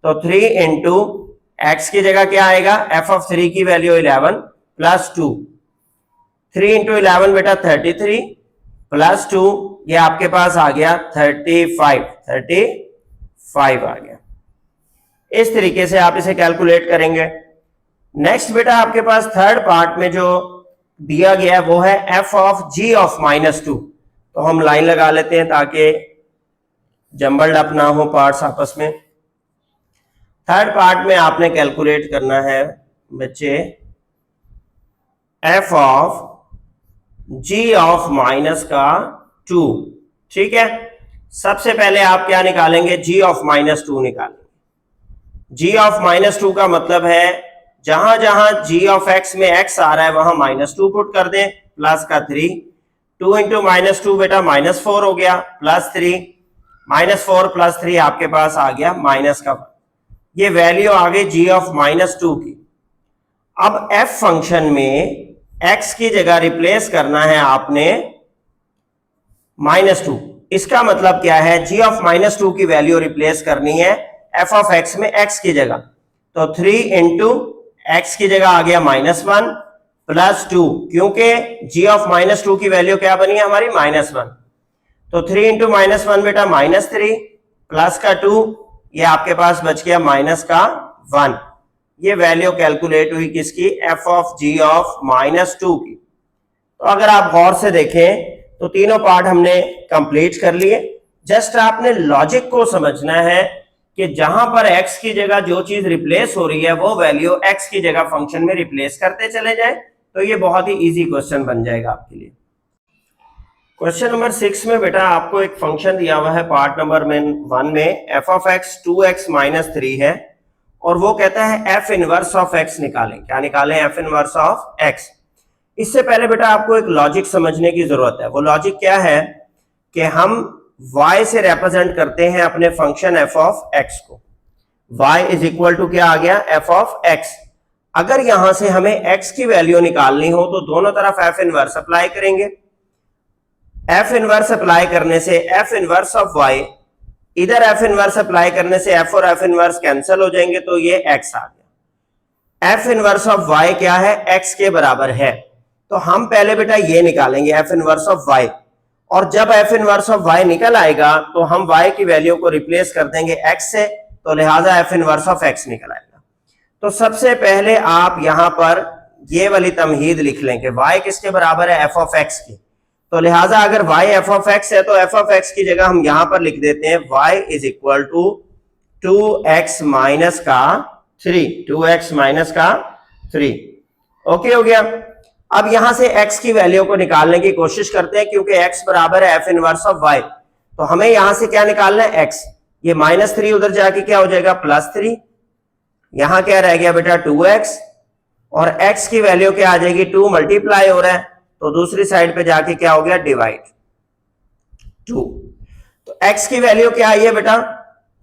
तो 3 इंटू एक्स की जगह क्या आएगा, एफ ऑफ 3 की वैल्यू 11 प्लस 2, 3 इंटू 11 बेटा 33 प्लस 2, ये आपके पास आ गया 35 आ गया। इस तरीके से आप इसे कैलकुलेट करेंगे। नेक्स्ट बेटा आपके पास थर्ड पार्ट में जो दिया गया है वो है एफ ऑफ जी ऑफ -2, तो हम लाइन लगा लेते हैं ताकि जंबल्ड अप ना हो पार्ट्स आपस में। थर्ड पार्ट में आपने कैलकुलेट करना है बच्चे एफ ऑफ जी ऑफ -2, ठीक है। सबसे पहले आप क्या निकालेंगे, जी ऑफ -2 निकालेंगे। जी ऑफ -2 का मतलब है जहां जहां जी ऑफ एक्स में एक्स आ रहा है वहां -2 पुट कर दें, प्लस का 3, 2 इंटू -2 बेटा -4 हो गया, प्लस 3, -4 प्लस 3 आपके पास आ गया माइनस का 1। ये वैल्यू आ गई जी ऑफ -2 की। अब एफ फंक्शन में एक्स की जगह रिप्लेस करना है आपने -2, इसका मतलब क्या है, जी ऑफ -2 की वैल्यू रिप्लेस करनी है एफ ऑफ एक्स में एक्स की जगह, तो 3 इंटू एक्स की जगह आ गया -1 प्लस 2, क्योंकि जी ऑफ -2 की वैल्यू क्या बनी है हमारी -1, तो 3 इंटू -1 बेटा -3 प्लस का 2, ये आपके पास बच गया माइनस का 1। ये वैल्यू कैलकुलेट हुई किसकी, एफ ऑफ जी ऑफ -2 की। तो अगर आप गौर से देखें तो तीनों पार्ट हमने कंप्लीट कर लिए। जस्ट आपने लॉजिक को समझना है कि जहां पर x की जगह जो चीज रिप्लेस हो रही है वो वैल्यू x की जगह फंक्शन में रिप्लेस करते चले जाए, तो ये बहुत ही इजी क्वेश्चन बन जाएगा आपके लिए। क्वेश्चन नंबर 6 में बेटा आपको एक फंक्शन दिया हुआ है पार्ट नंबर 1 में, एफ ऑफ एक्स 2x - 3 है, और वो कहता है एफ इनवर्स ऑफ एक्स निकालें। क्या निकालें, एफ इनवर्स ऑफ एक्स। इससे पहले बेटा आपको एक लॉजिक समझने की जरूरत है। वो लॉजिक क्या है कि हम y से रिप्रेजेंट करते हैं अपने फंक्शन एफ ऑफ एक्स को। y इज इक्वल टू क्या आ गया, एफ ऑफ एक्स। अगर यहां से हमें x की वैल्यू निकालनी हो तो दोनों तरफ एफ इनवर्स अप्लाई करेंगे। एफ इनवर्स अप्लाई करने से एफ इनवर्स ऑफ y, इधर एफ इनवर्स अप्लाई करने से एफ और एफ इनवर्स कैंसिल हो जाएंगे, तो ये x आ गया। एफ इनवर्स ऑफ y क्या है, x के बराबर है, तो हम पहले बेटा ये निकालेंगे एफ इनवर्स ऑफ y, और जब एफ इनवर्स ऑफ y निकल आएगा तो हम y की वैल्यू को रिप्लेस कर देंगे x से, तो लिहाजा एफ इनवर्स ऑफ x निकल आएगा। तो सबसे पहले आप यहां पर ये वाली तमहीद लिख लें कि y किसके बराबर है, एफ ऑफ x की। तो लिहाजा अगर y एफ ऑफ x है तो एफ ऑफ x की जगह हम यहां पर लिख देते हैं y is equal to 2x minus का 3, 2x माइनस का 3। ओके हो गया। अब यहां से x की वैल्यू को निकालने की कोशिश करते हैं, क्योंकि x बराबर है एफ इनवर्स ऑफ y, तो हमें यहां से क्या निकालना है, x। ये -3 उधर जाके क्या हो जाएगा, +3। यहां क्या रह गया बेटा 2x, और x की वैल्यू क्या आ जाएगी, 2 मल्टीप्लाई हो रहा है, तो दूसरी साइड पे जाके क्या हो गया, डिवाइड 2। तो x की वैल्यू क्या आई है बेटा,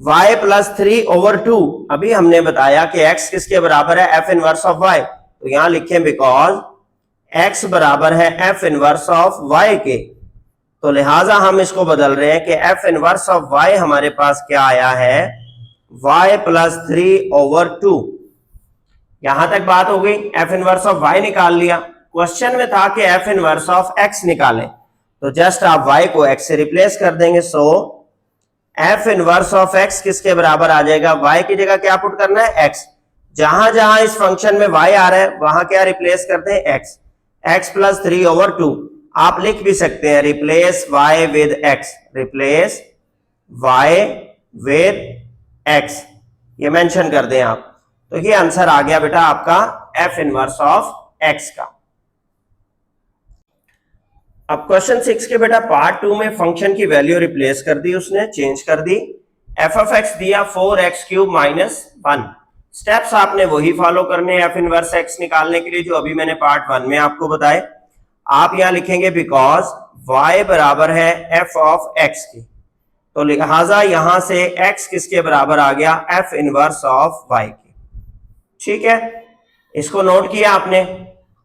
y + 3/2। अभी हमने बताया कि x किसके बराबर है, एफ इनवर्स ऑफ y, तो यहां लिखें बिकॉज x बराबर है एफ इनवर्स ऑफ y के, तो लिहाजा हम इसको बदल रहे हैं कि एफ इनवर्स ऑफ y हमारे पास क्या आया है, y + 3/2। यहां तक बात हो गई, एफ इनवर्स ऑफ y निकाल लिया। क्वेश्चन में था कि एफ इनवर्स ऑफ x निकालें, तो जस्ट आप y को x से रिप्लेस कर देंगे। सो एफ इनवर्स ऑफ x किसके बराबर आ जाएगा, y की जगह क्या पुट करना है, x। जहां जहां इस फंक्शन में y आ रहा है वहां क्या रिप्लेस करते हैं, x + 3/2। आप लिख भी सकते हैं replace y with x, replace y with x, ये मेंशन कर दें आप। तो ये आंसर आ गया बेटा आपका एफ इनवर्स ऑफ x का। अब क्वेश्चन 6 के बेटा पार्ट 2 में फंक्शन की वैल्यू रिप्लेस कर दी, उसने चेंज कर दी। एफ ऑफ एक्स दिया 4x³ - 1। स्टेप्स आपने वही फॉलो करने हैं एफ इनवर्स एक्स निकालने के लिए जो अभी मैंने पार्ट 1 में आपको बताए। आप यहां लिखेंगे बिकॉज y बराबर है एफ ऑफ एक्स की, तो लिहाजा यहां से x किसके बराबर आ गया, एफ इनवर्स ऑफ y की। ठीक है, इसको नोट किया आपने।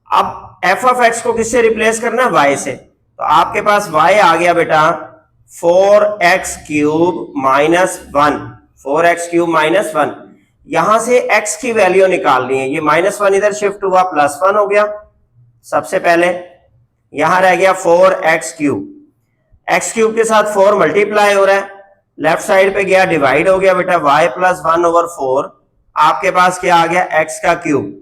अब एफ ऑफ एक्स को किससे रिप्लेस करना है? वाई से। तो आपके पास वाई आ गया बेटा 4x³ माइनस 1, 4x³ माइनस 1। यहां से x की वैल्यू निकालनी है, ये -1 इधर शिफ्ट हुआ, +1 हो गया। सबसे पहले यहां रह गया 4x³, x³ के साथ 4 मल्टीप्लाई हो रहा है, लेफ्ट साइड पे गया डिवाइड हो गया बेटा, y + 1/4 आपके पास क्या आ गया? x का क्यूब।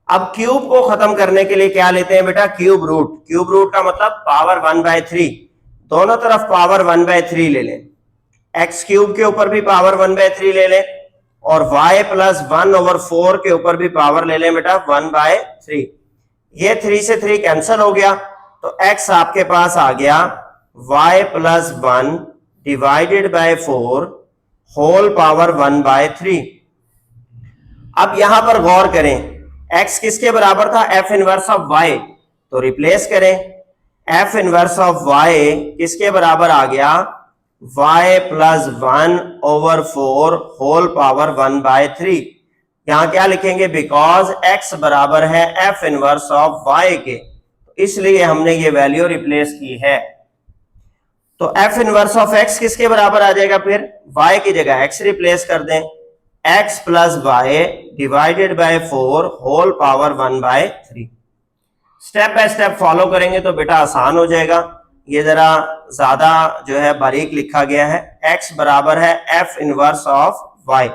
अब क्यूब को खत्म करने के लिए क्या लेते हैं बेटा? Cube root. क्यूब रूट का मतलब पावर 1/3, दोनों तरफ पावर 1/3 ले लें। x³ के ऊपर भी पावर 1/3 ले लें और y + 1/4 के ऊपर भी पावर ले लें बेटा 1/3। ये 3 से 3 कैंसिल हो गया, तो x आपके पास आ गया y + 1 divided by 4 whole power 1/3। अब यहां पर गौर करें, x किसके बराबर था? f inverse of y। तो रिप्लेस करें, f इनवर्स ऑफ y किसके बराबर आ गया? y + 1/4 whole power 1/3। यहां क्या लिखेंगे? बिकॉज x बराबर है f इनवर्स ऑफ y के, इसलिए हमने ये वैल्यू रिप्लेस की है। तो f इनवर्स ऑफ x किसके बराबर आ जाएगा? फिर y की जगह x रिप्लेस कर दें, x + y divided by 4 whole power 1/3। Step by step follow करेंगे तो बेटा आसान हो जाएगा। ये जरा ज्यादा जो है बारीक लिखा गया है। x बराबर है f इनवर्स ऑफ y,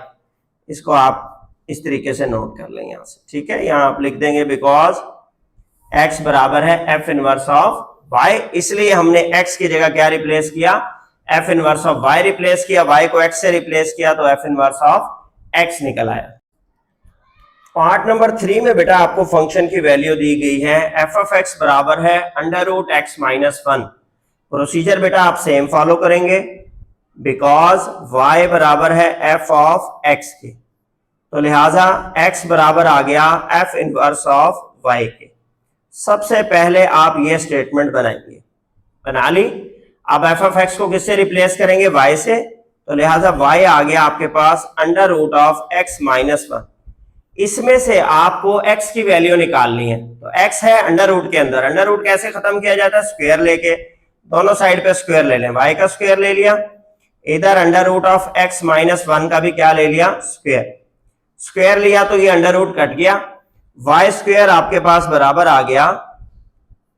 इसको आप इस तरीके से नोट कर लें यहां से, ठीक है। यहां आप लिख देंगे बिकॉज x बराबर है f इनवर्स ऑफ y, इसलिए हमने x की जगह क्या रिप्लेस किया? f inverse of y replace किया, y को x से रिप्लेस किया तो f इनवर्स ऑफ x निकल आया। पार्ट नंबर 3 में बेटा आपको फंक्शन की वैल्यू दी गई है, f ऑफ x बराबर है √x - 1। प्रोसीजर बेटा आप सेम फॉलो करेंगे, बिकॉज y बराबर है f ऑफ x के, तो लिहाजा x बराबर आ गया f इनवर्स ऑफ y के। सबसे पहले आप ये स्टेटमेंट बनाएंगे, बना ली। अब f ऑफ x को किससे रिप्लेस करेंगे? y से, तो लिहाजा y आ गया आपके पास √x - 1। इसमें से आपको x की वैल्यू निकालनी है, तो x है अंडर रूट के अंदर। अंडर रूट कैसे खत्म किया जाता है? स्क्वायर लेके, दोनों साइड पे स्क्वायर ले लें, y का स्क्वायर ले लिया, इधर √x - 1 का भी क्या ले लिया? स्क्वायर। स्क्वायर लिया तो ये अंडर रूट कट गया, y स्क्वायर आपके पास बराबर आ गया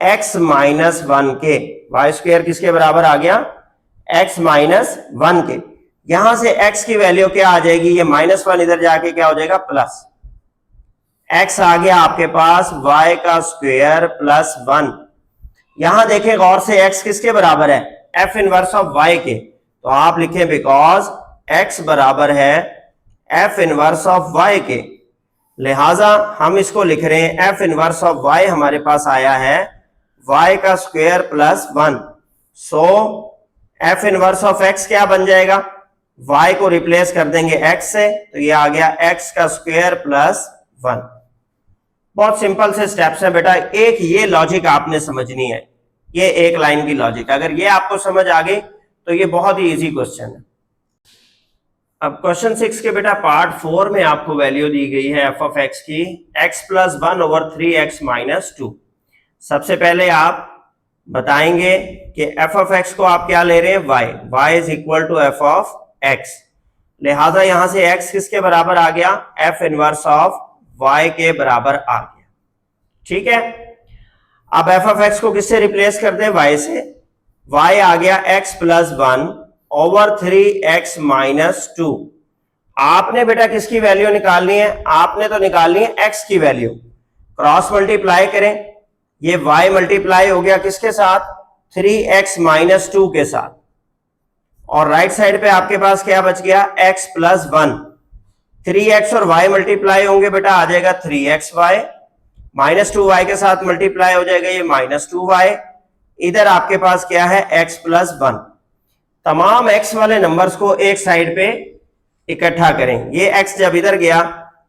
x - 1 के। y स्क्वायर किसके बराबर आ गया? x - 1 के। यहां से x की वैल्यू क्या आ जाएगी? ये -1 इधर जाके क्या हो जाएगा? प्लस x आ गया आपके पास y का स्क्वायर प्लस 1। यहां देखें गौर से, x किसके बराबर है? f इनवर्स ऑफ y के, तो आप लिखें बिकॉज x बराबर है f इनवर्स ऑफ y के, लिहाजा हम इसको लिख रहे हैं f इनवर्स ऑफ y हमारे पास आया है y का square plus 1। So f inverse of x क्या बन जाएगा? y को रिप्लेस कर देंगे x से, तो ये आ गया x का स्क्वायर प्लस 1। बहुत सिंपल से स्टेप्स हैं बेटा, एक ये लॉजिक आपने समझनी है, ये एक लाइन की लॉजिक, अगर ये आपको समझ आ गई तो ये बहुत ही इजी क्वेश्चन है। अब क्वेश्चन 6 के बेटा पार्ट 4 में आपको वैल्यू दी गई है f ऑफ x की x + 1/3x - 2। सबसे पहले आप बताएंगे कि f ऑफ x को आप क्या ले रहे हैं? y is equal to f of x, लिहाजा यहां से x किसके बराबर आ गया? f इनवर्स ऑफ y के बराबर आ गया, ठीक है। अब f ऑफ x को किससे रिप्लेस कर दें? y से। y आ गया x + 1/3x - 2। आपने बेटा किसकी वैल्यू निकालनी है? आपने तो निकालनी है x की वैल्यू। क्रॉस मल्टीप्लाई करें, ये y मल्टीप्लाई हो गया किसके साथ? 3x - 2 के साथ, और राइट साइड पे आपके पास क्या बच गया? x + 1। 3x और y मल्टीप्लाई होंगे बेटा, आ जाएगा 3xy, -2y के साथ मल्टीप्लाई हो जाएगा ये -2y। इधर आपके पास क्या है? x + 1। तमाम x वाले नंबर्स को एक साइड पे इकट्ठा करें, ये x जब इधर गया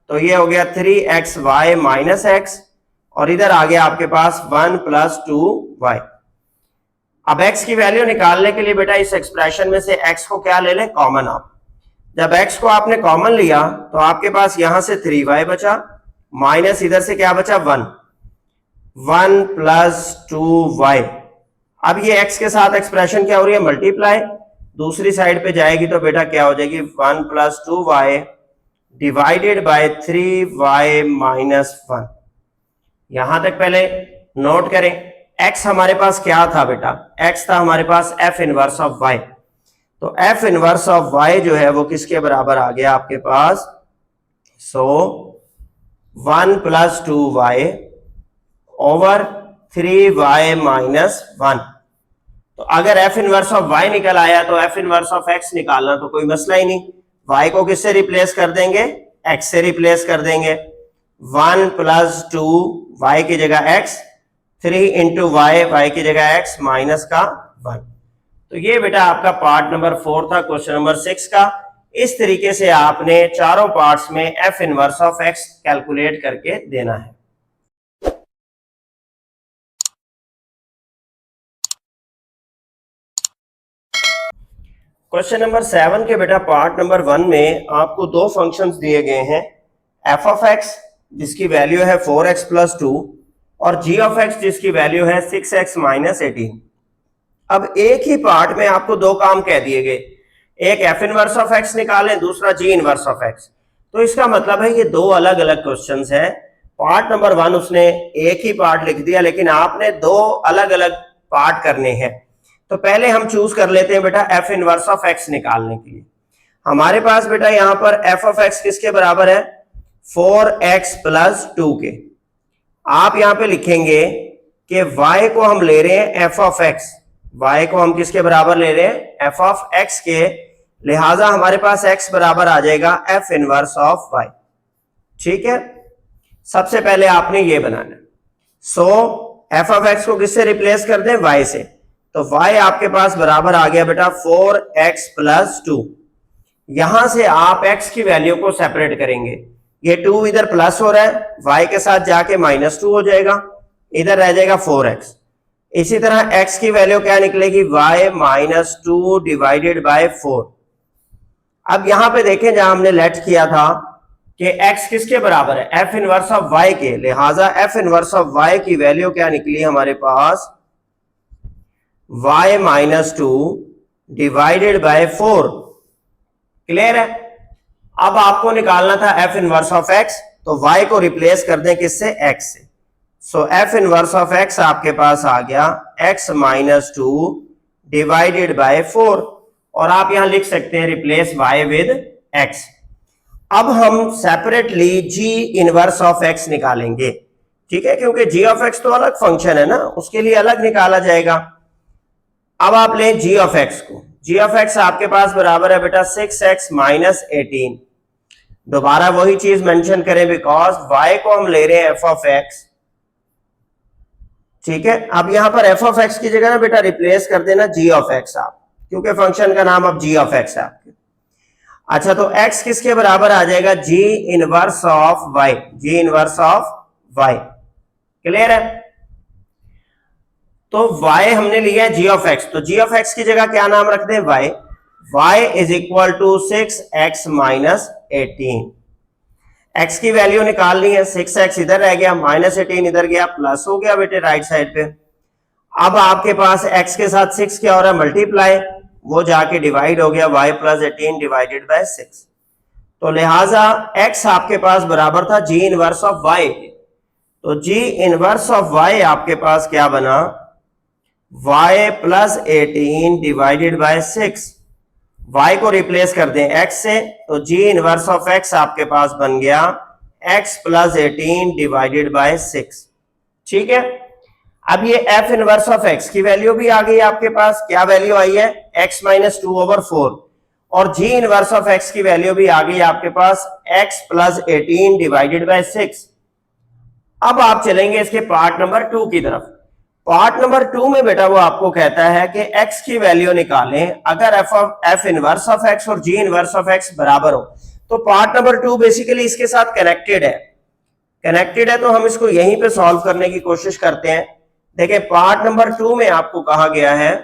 तो ये हो गया 3xy - x, और इधर आ गया आपके पास 1 + 2y। अब x की वैल्यू निकालने के लिए बेटा इस एक्सप्रेशन में से x को क्या ले लें? कॉमन। आप जब x को आपने कॉमन लिया तो आपके पास यहां से 3y बचा, माइनस इधर से क्या बचा? 1। 1 प्लस 2y। अब ये x के साथ एक्सप्रेशन क्या हो रही है, मल्टीप्लाई, दूसरी साइड पे जाएगी तो बेटा क्या हो जाएगी 1 plus 2y divided by 3y minus 1। यहां तक पहले नोट करें, x हमारे पास क्या था बेटा, x था हमारे पास f इनवर्स ऑफ y। तो f इनवर्स ऑफ y जो है वो किसके बराबर आ गया आपके पास, सो 1 plus 2y over 3y minus 1। तो अगर f इनवर्स ऑफ y निकल आया तो f इनवर्स ऑफ x निकालना तो कोई मसला ही नहीं। y को किससे रिप्लेस कर देंगे, x से रिप्लेस कर देंगे। 1 प्लस 2 y की जगह x, 3 इंटू वाई, वाई की जगह x माइनस का 1। तो ये बेटा आपका पार्ट नंबर 4 था क्वेश्चन नंबर 6 का। इस तरीके से आपने चारों पार्ट्स में f inverse of x calculate करके देना है। क्वेश्चन नंबर 7 के बेटा पार्ट नंबर 1 में आपको दो फंक्शंस दिए गए हैं, f ऑफ x जिसकी वैल्यू है 4x प्लस 2 और g ऑफ x जिसकी वैल्यू है 6x माइनस 18। अब एक ही पार्ट में आपको दो काम कह दिए गए, एक f इनवर्स ऑफ x निकालें, दूसरा g इनवर्स ऑफ x। तो इसका मतलब है ये दो अलग अलग क्वेश्चंस हैं। पार्ट नंबर 1 उसने एक ही पार्ट लिख दिया, लेकिन आपने दो अलग अलग पार्ट करने हैं। तो पहले हम चूज कर लेते हैं बेटा f इनवर्स ऑफ x निकालने के लिए। हमारे पास बेटा यहां पर f ऑफ x किसके बराबर है, 4x प्लस 2 के। आप यहां पे लिखेंगे कि y को हम ले रहे हैं f ऑफ x, y को हम किसके बराबर ले रहे हैं, f ऑफ x के, लिहाजा हमारे पास x बराबर आ जाएगा f इनवर्स ऑफ y। ठीक है, सबसे पहले आपने ये बनाना। सो f ऑफ x को किससे रिप्लेस कर दें, y से। तो y आपके पास बराबर आ गया बेटा 4x प्लस 2। यहां से आप x की वैल्यू को सेपरेट करेंगे, ये 2 इधर प्लस हो रहा है, y के साथ जाके माइनस 2 हो जाएगा, इधर रह जाएगा 4x। इसी तरह x की वैल्यू क्या निकलेगी, y माइनस 2 डिवाइडेड बाय 4। अब यहां पे देखें जहां हमने लेट किया था कि x किसके बराबर है, f इनवर्स ऑफ y के, लिहाजा f इनवर्स ऑफ y की वैल्यू क्या निकली हमारे पास, y minus 2 divided by 4। Clear है। अब आपको निकालना था f इनवर्स ऑफ x, तो y को रिप्लेस कर दें किससे, x से। सो f इनवर्स ऑफ x आपके पास आ गया x माइनस 2 डिवाइडेड बाय 4, और आप यहां लिख सकते हैं रिप्लेस y विद x। अब हम separately g inverse of x निकालेंगे, ठीक है, क्योंकि g ऑफ x तो अलग फंक्शन है ना, उसके लिए अलग निकाला जाएगा। अब आप लें g ऑफ x को, g ऑफ x आपके पास बराबर है बेटा 6x माइनस 18। दोबारा वही चीज मेंशन करें, बिकॉज y को हम ले रहे हैं f ऑफ x। ठीक है, अब यहां पर f ऑफ x की जगह ना बेटा रिप्लेस कर देना g ऑफ x आप, क्योंकि फंक्शन का नाम अब g ऑफ x है आपके। अच्छा, तो x किसके बराबर आ जाएगा, g inverse of y, g inverse of y। Clear है। तो y हमने लिया है g ऑफ x, तो g ऑफ x की जगह क्या नाम रख दें, y। y is equal to 6x minus 18। x की वैल्यू निकालनी है, 6x इधर रह गया, माइनस 18 इधर गया, प्लस हो गया बेटे राइट साइड पे। अब आपके पास x के साथ 6 क्या हो रहा है, मल्टीप्लाई, वो जाके डिवाइड हो गया, y प्लस 18 डिवाइडेड बाय 6। तो लिहाजा x आपके पास बराबर था g इनवर्स ऑफ y के। तो g इनवर्स ऑफ y आपके पास क्या बना, y plus 18 divided by 6। y को रिप्लेस कर दें x से, तो g इनवर्स ऑफ x आपके पास बन गया x प्लस 18 डिवाइडेड बाय 6। ठीक है, अब ये f इनवर्स ऑफ x की वैल्यू भी आ गई आपके पास, क्या वैल्यू आई है, x माइनस 2 ओवर 4, और g इनवर्स ऑफ x की वैल्यू भी आ गई आपके पास x प्लस 18 डिवाइडेड बाय 6। अब आप चलेंगे इसके पार्ट नंबर 2 की तरफ। पार्ट नंबर 2 में बेटा वो आपको कहता है कि x की वैल्यू निकालें अगर f इनवर्स ऑफ x और g इनवर्स ऑफ x बराबर हो। तो पार्ट नंबर 2 बेसिकली इसके साथ कनेक्टेड है, तो हम इसको यहीं पे सॉल्व करने की कोशिश करते हैं। देखिए पार्ट नंबर 2 में आपको कहा गया है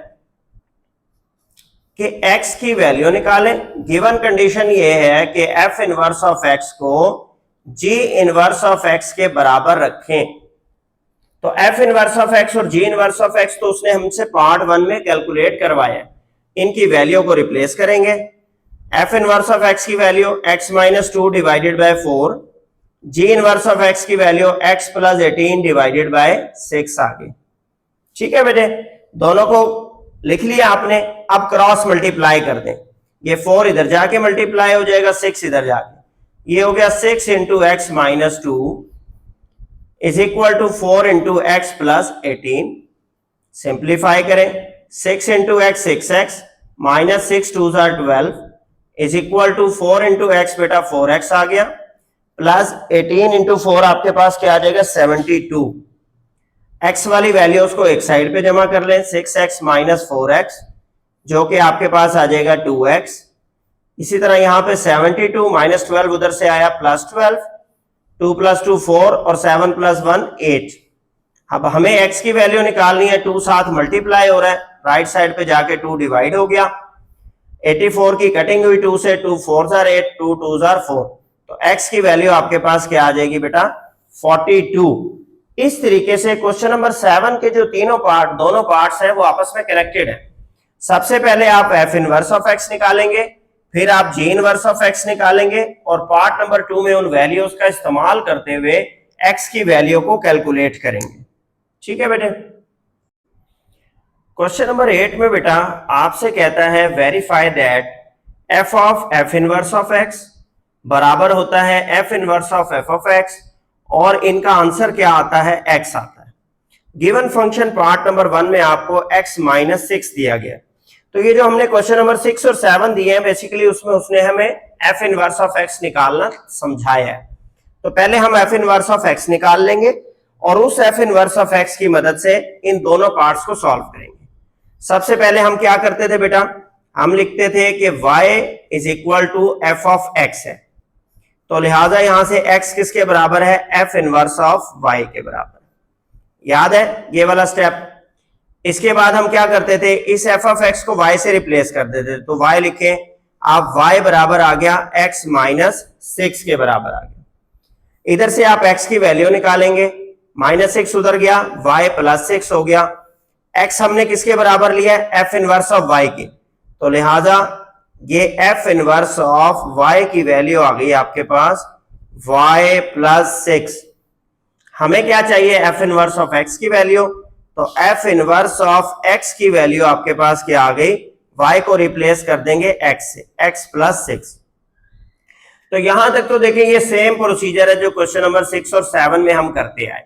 कि x की वैल्यू निकालें। गिवन कंडीशन ये है कि f इनवर्स ऑफ x को g इनवर्स ऑफ x के बराबर रखें। तो एफ इनवर्स ऑफ एक्स और जी इनवर्स ऑफ एक्स तो उसने हमसे पार्ट 1 में कैलकुलेट करवाया, इनकी वैल्यू को रिप्लेस करेंगे। एफ इनवर्स ऑफ एक्स की value x minus 2 divided by 4, g inverse of x की value x plus 18 divided by 6 आ गई। ठीक है बेटे, दोनों को लिख लिया आपने। अब क्रॉस मल्टीप्लाई कर दें, ये 4 इधर जाके मल्टीप्लाई हो जाएगा, 6 इधर जाके, ये हो गया 6 into X minus 2 is equal to 4 into X plus 18। Simplify करें, 6 into X 6x minus 6 2 12 is equal to 4 into X बेटा 4x आ गया, प्लस 18 इंटू 4 आपके पास क्या आ जाएगा 72। x वाली वैल्यूज को एक साइड पे जमा कर लें, 6x माइनस 4x जो कि आपके पास आ जाएगा 2x। इसी तरह यहां पे 72 माइनस 12 उधर से आया प्लस 12, 2 प्लस 2 4 और 7 प्लस 1 8। अब हमें x की वैल्यू निकालनी है, 2 साथ मल्टीप्लाई हो रहा है, राइट साइड पे जाके 2 डिवाइड हो गया, 84 की कटिंग हुई 2 से, 2 4 8, 2 2 4, तो x की वैल्यू आपके पास क्या आ जाएगी बेटा 42। इस तरीके से क्वेश्चन नंबर 7 के जो दोनों पार्ट्स हैं वो आपस में कनेक्टेड है। सबसे पहले आप f इनवर्स ऑफ x निकालेंगे, फिर आप g इनवर्स ऑफ x निकालेंगे और पार्ट नंबर 2 में उन वैल्यूज का इस्तेमाल करते हुए x की वैल्यू को कैलकुलेट करेंगे। ठीक है बेटे। क्वेश्चन नंबर 8 में बेटा आपसे कहता है verify that f of f inverse of x बराबर होता है f inverse of f of x, और इनका आंसर क्या आता है x आता है। गिवन फंक्शन पार्ट नंबर 1 में आपको x माइनस 6 दिया गया, तो ये जो हमने क्वेश्चन नंबर 6 और 7 दिए हैं बेसिकली उसमें उसने हमें f इनवर्स ऑफ x निकालना समझाया है। तो पहले हम f इनवर्स ऑफ x निकाल लेंगे और उस f इनवर्स ऑफ x की मदद से इन दोनों पार्ट्स को सॉल्व करेंगे। सबसे पहले हम क्या करते थे बेटा, हम लिखते थे कि y is equal to f of x है, तो लिहाजा यहां से x किसके बराबर है, f इनवर्स ऑफ y के बराबर। याद है ये वाला स्टेप। इसके बाद हम क्या करते थे, इस f ऑफ x को y से रिप्लेस कर देते थे, तो y लिखें आप y बराबर आ गया x माइनस 6 के बराबर आ गया। इधर से आप x की वैल्यू निकालेंगे, माइनस 6 उधर गया, y प्लस 6 हो गया। x हमने किसके बराबर लिया है, f इनवर्स ऑफ y के, तो लिहाजा ये f इनवर्स ऑफ y की वैल्यू आ गई आपके पास y प्लस 6। हमें क्या चाहिए, f इनवर्स ऑफ x की वैल्यू, तो f इनवर्स ऑफ x की वैल्यू आपके पास क्या आ गई, y को रिप्लेस कर देंगे x से, x प्लस 6। तो यहां तक तो देखें ये सेम प्रोसीजर है जो क्वेश्चन नंबर 6 और 7 में हम करते आए।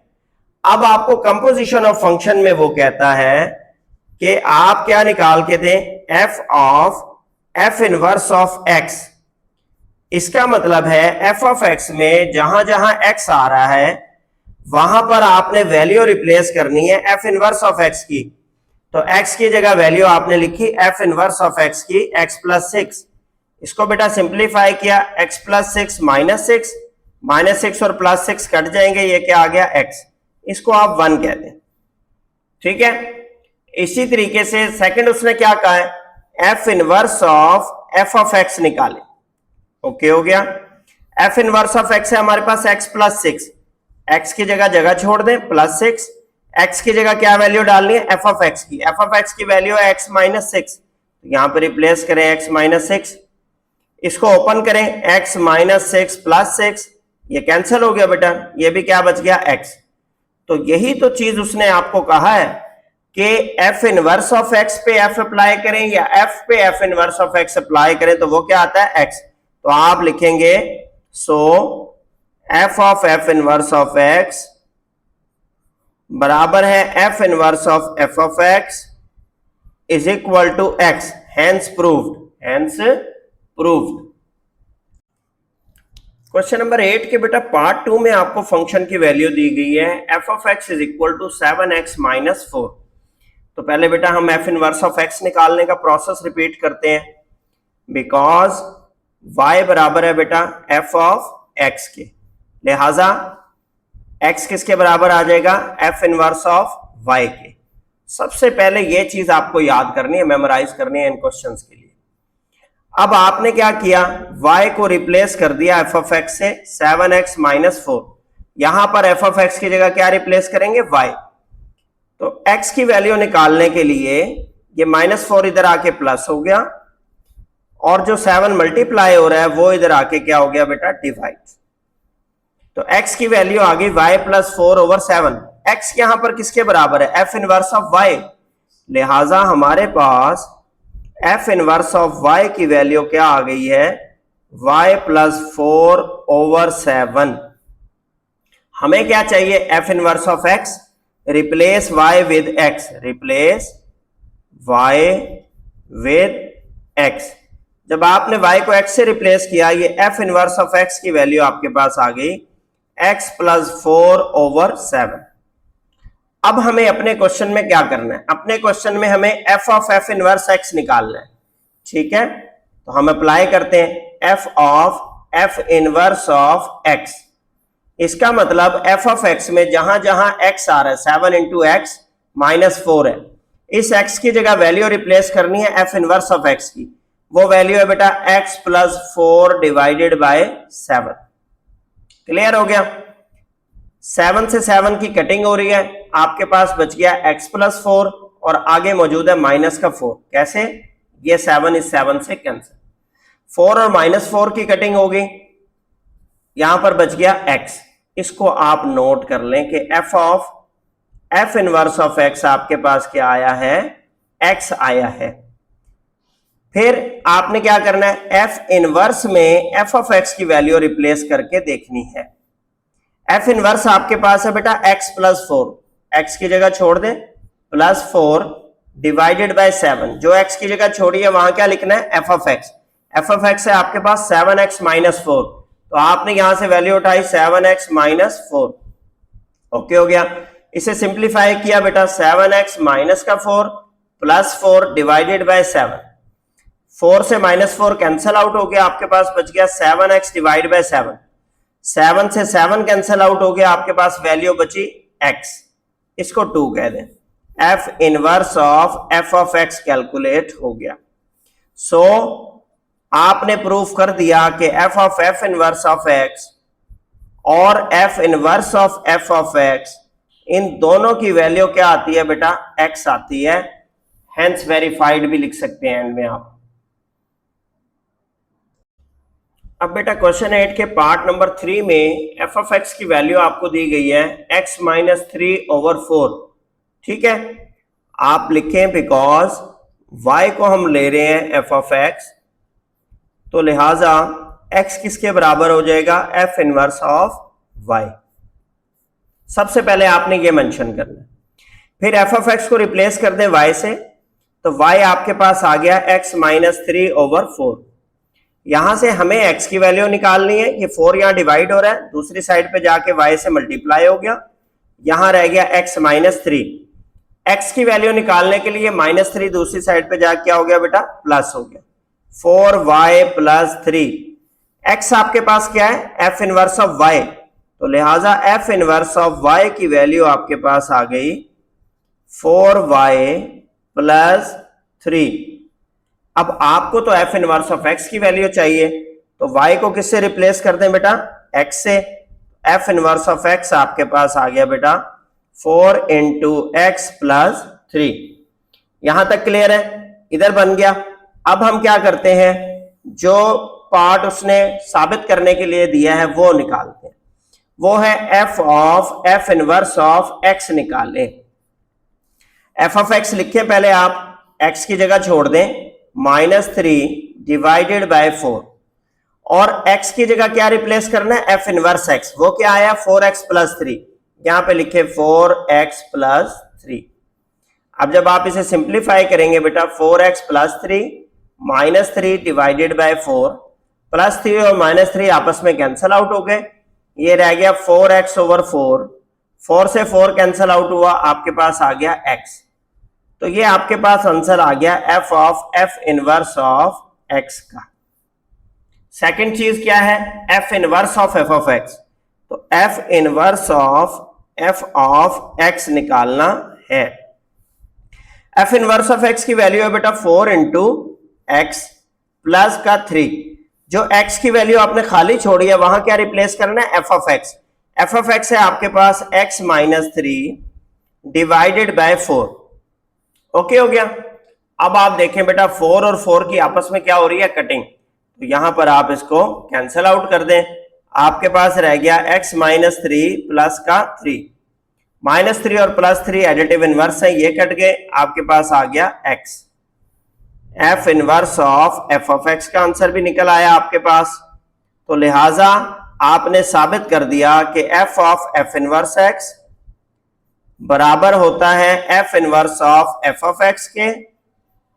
अब आपको कंपोजिशन ऑफ फंक्शन में वो कहता है कि आप क्या निकाल के दें, f of f inverse of x। इसका मतलब है f ऑफ x में जहां जहां x आ रहा है वहां पर आपने वैल्यू रिप्लेस करनी है f इनवर्स ऑफ x की, तो x की जगह वैल्यू आपने लिखी f इनवर्स ऑफ x की x प्लस 6। इसको बेटा सिंप्लीफाई किया, x प्लस 6 माइनस 6, माइनस 6 और प्लस 6 कट जाएंगे, ये क्या आ गया x, इसको आप 1 कह दें। ठीक है। इसी तरीके से सेकंड उसने क्या कहा है, f inverse of f of x निकाले। ओके हो गया, f इनवर्स ऑफ x है हमारे पास x प्लस 6, x की जगह छोड़ दें प्लस 6, x की जगह क्या वैल्यू डालनी है, f ऑफ x की, f ऑफ x की वैल्यू है x माइनस 6, यहां पर रिप्लेस करें x माइनस 6, इसको ओपन करें x माइनस 6 प्लस 6, ये कैंसिल हो गया बेटा, ये भी क्या बच गया x। तो यही तो चीज उसने आपको कहा है कि f इनवर्स ऑफ x पे f अप्लाई करें या f पे f inverse of x apply करें, तो वो क्या आता है x। तो आप लिखेंगे so f of f inverse of x बराबर है f inverse of f of x is equal to x, hence proved, hence proved. Question number 8 के बेटा पार्ट 2 में आपको फंक्शन की वैल्यू दी गई है f of x is equal to 7x minus 4। तो पहले बेटा हम f इनवर्स ऑफ x निकालने का प्रोसेस रिपीट करते हैं, बिकॉज y बराबर है बेटा f ऑफ x के, लिहाजा x किसके बराबर आ जाएगा, f इनवर्स ऑफ y के। सबसे पहले ये चीज आपको याद करनी है, मेमोराइज करनी है इन क्वेश्चंस के लिए। अब आपने क्या किया, y को रिप्लेस कर दिया f ऑफ x से 7x माइनस 4, यहां पर एफ ऑफ एक्स की जगह क्या रिप्लेस करेंगे, वाई। तो एक्स की वैल्यू निकालने के लिए ये -4 इधर आके प्लस हो गया, और जो 7 मल्टीप्लाई हो रहा है वो इधर आके क्या हो गया बेटा, डिवाइड। तो x की वैल्यू आ गई y + 4/7। x यहां पर किसके बराबर है, f इनवर्स ऑफ y। लिहाजा हमारे पास f इनवर्स ऑफ y की वैल्यू क्या आ गई है, y + 4/7। हमें क्या चाहिए, f inverse of x, replace y with x, replace y with x। जब आपने y को x से रिप्लेस किया, ये f इनवर्स ऑफ x की वैल्यू आपके पास आ गई x + 4/7। अब हमें अपने क्वेश्चन में क्या करना है, अपने क्वेश्चन में हमें f of f inverse x निकालना है। ठीक है, तो हम अप्लाई करते हैं f of f inverse of x। इसका मतलब f ऑफ x में जहां जहां x आ रहा है, 7 × x -4 है, इस x की जगह वैल्यू रिप्लेस करनी है f इनवर्स ऑफ x की। वो वैल्यू है बेटा x + 4/7। क्लियर हो गया। 7 से 7 की कटिंग हो रही है, आपके पास बच गया x + 4 और आगे मौजूद है -4। कैसे, ये 7 इस 7 से कैंसिल, 4 और -4 की कटिंग हो गई, यहां पर बच गया x। इसको आप नोट कर लें कि f of f inverse of x आपके पास क्या आया है, x आया है। फिर आपने क्या करना है, f इनवर्स में f ऑफ x की वैल्यू रिप्लेस करके देखनी है। f इनवर्स आपके पास है बेटा x + 4, x की जगह छोड़ दें +4 / 7। जो x की जगह छोड़ी है वहां क्या लिखना है, f of x। f of x है आपके पास 7x - 4, तो आपने यहां से वैल्यू उठाई 7x - 4। ओके हो गया। इसे सिंप्लीफाई किया बेटा, 7x - 4 +4 / 7। 4 से -4 कैंसिल आउट हो गया, आपके पास बच गया 7x / 7। 7 से 7 कैंसिल आउट हो गया, आपके पास वैल्यू बची x। इसको 2 कह दें। f inverse of f of x calculate हो गया। सो आपने प्रूफ कर दिया कि f of f inverse of x और f inverse of f of x, इन दोनों की वैल्यू क्या आती है बेटा, x आती है। हेंस वेरीफाइड भी लिख सकते हैं एंड में आप। अब बेटा क्वेश्चन 8 के पार्ट नंबर 3 में f ऑफ x की वैल्यू आपको दी गई है x - 3/4। ठीक है, आप लिखें बिकॉज y को हम ले रहे हैं f ऑफ x, तो लिहाजा x किसके बराबर हो जाएगा, f इनवर्स ऑफ y। सबसे पहले आपने ये मेंशन करना है। फिर f ऑफ x को रिप्लेस कर दें y से, तो y आपके पास आ गया x - 3/4। यहां से हमें x की वैल्यू निकालनी है, ये 4 यहां डिवाइड हो रहा है, दूसरी साइड पे जाके y से मल्टीप्लाई हो गया, यहां रह गया x - 3। x की वैल्यू निकालने के लिए -3 दूसरी साइड पे जाके क्या हो गया बेटा, प्लस हो गया, 4y + 3। x आपके पास क्या है, f इनवर्स ऑफ y, तो लिहाजा f इनवर्स ऑफ y की वैल्यू आपके पास आ गई 4y + 3। अब आपको तो f इनवर्स ऑफ x की वैल्यू चाहिए, तो y को किससे रिप्लेस कर दें बेटा, x से। f इनवर्स ऑफ x आपके पास आ गया बेटा 4 × x + 3। यहां तक क्लियर है, इधर बन गया। अब हम क्या करते हैं, जो पार्ट उसने साबित करने के लिए दिया है वो निकालते हैं। वो है f of f inverse of x निकालें। f ऑफ x लिखें पहले आप, x की जगह छोड़ दें -3 / 4, और x की जगह क्या रिप्लेस करना है, f इनवर्स x। वो क्या आया, 4x + 3। यहां पे लिखे 4x + 3। अब जब आप इसे सिंप्लीफाई करेंगे बेटा, 4x + 3 -3 / 4, +3 और -3 आपस में कैंसिल आउट हो गए, ये रह गया 4x/4। 4 से 4 कैंसिल आउट हुआ, आपके पास आ गया x। तो ये आपके पास आंसर आ गया f of f inverse of x का। सेकंड चीज क्या है, f inverse of f of x। तो f inverse of f of x निकालना है। f इनवर्स ऑफ x की वैल्यू है बेटा 4 × x + 3। जो x की वैल्यू आपने खाली छोड़ी है, वहां क्या रिप्लेस करना है, f of x। F of X है आपके पास x minus 3 divided by 4। Okay हो गया। अब आप देखें बेटा 4 और 4 की आपस में क्या हो रही है, कटिंग। तो यहां पर आप इसको कैंसिल आउट कर दें, आपके पास रह गया x माइनस 3 प्लस का 3, माइनस 3 और प्लस 3 एडिटिव इनवर्स है, ये कट गए, आपके पास आ गया x। F inverse of F of X का आंसर भी निकल आया आपके पास। तो लिहाजा आपने साबित कर दिया कि F of F inverse x बराबर होता है F inverse of F of x के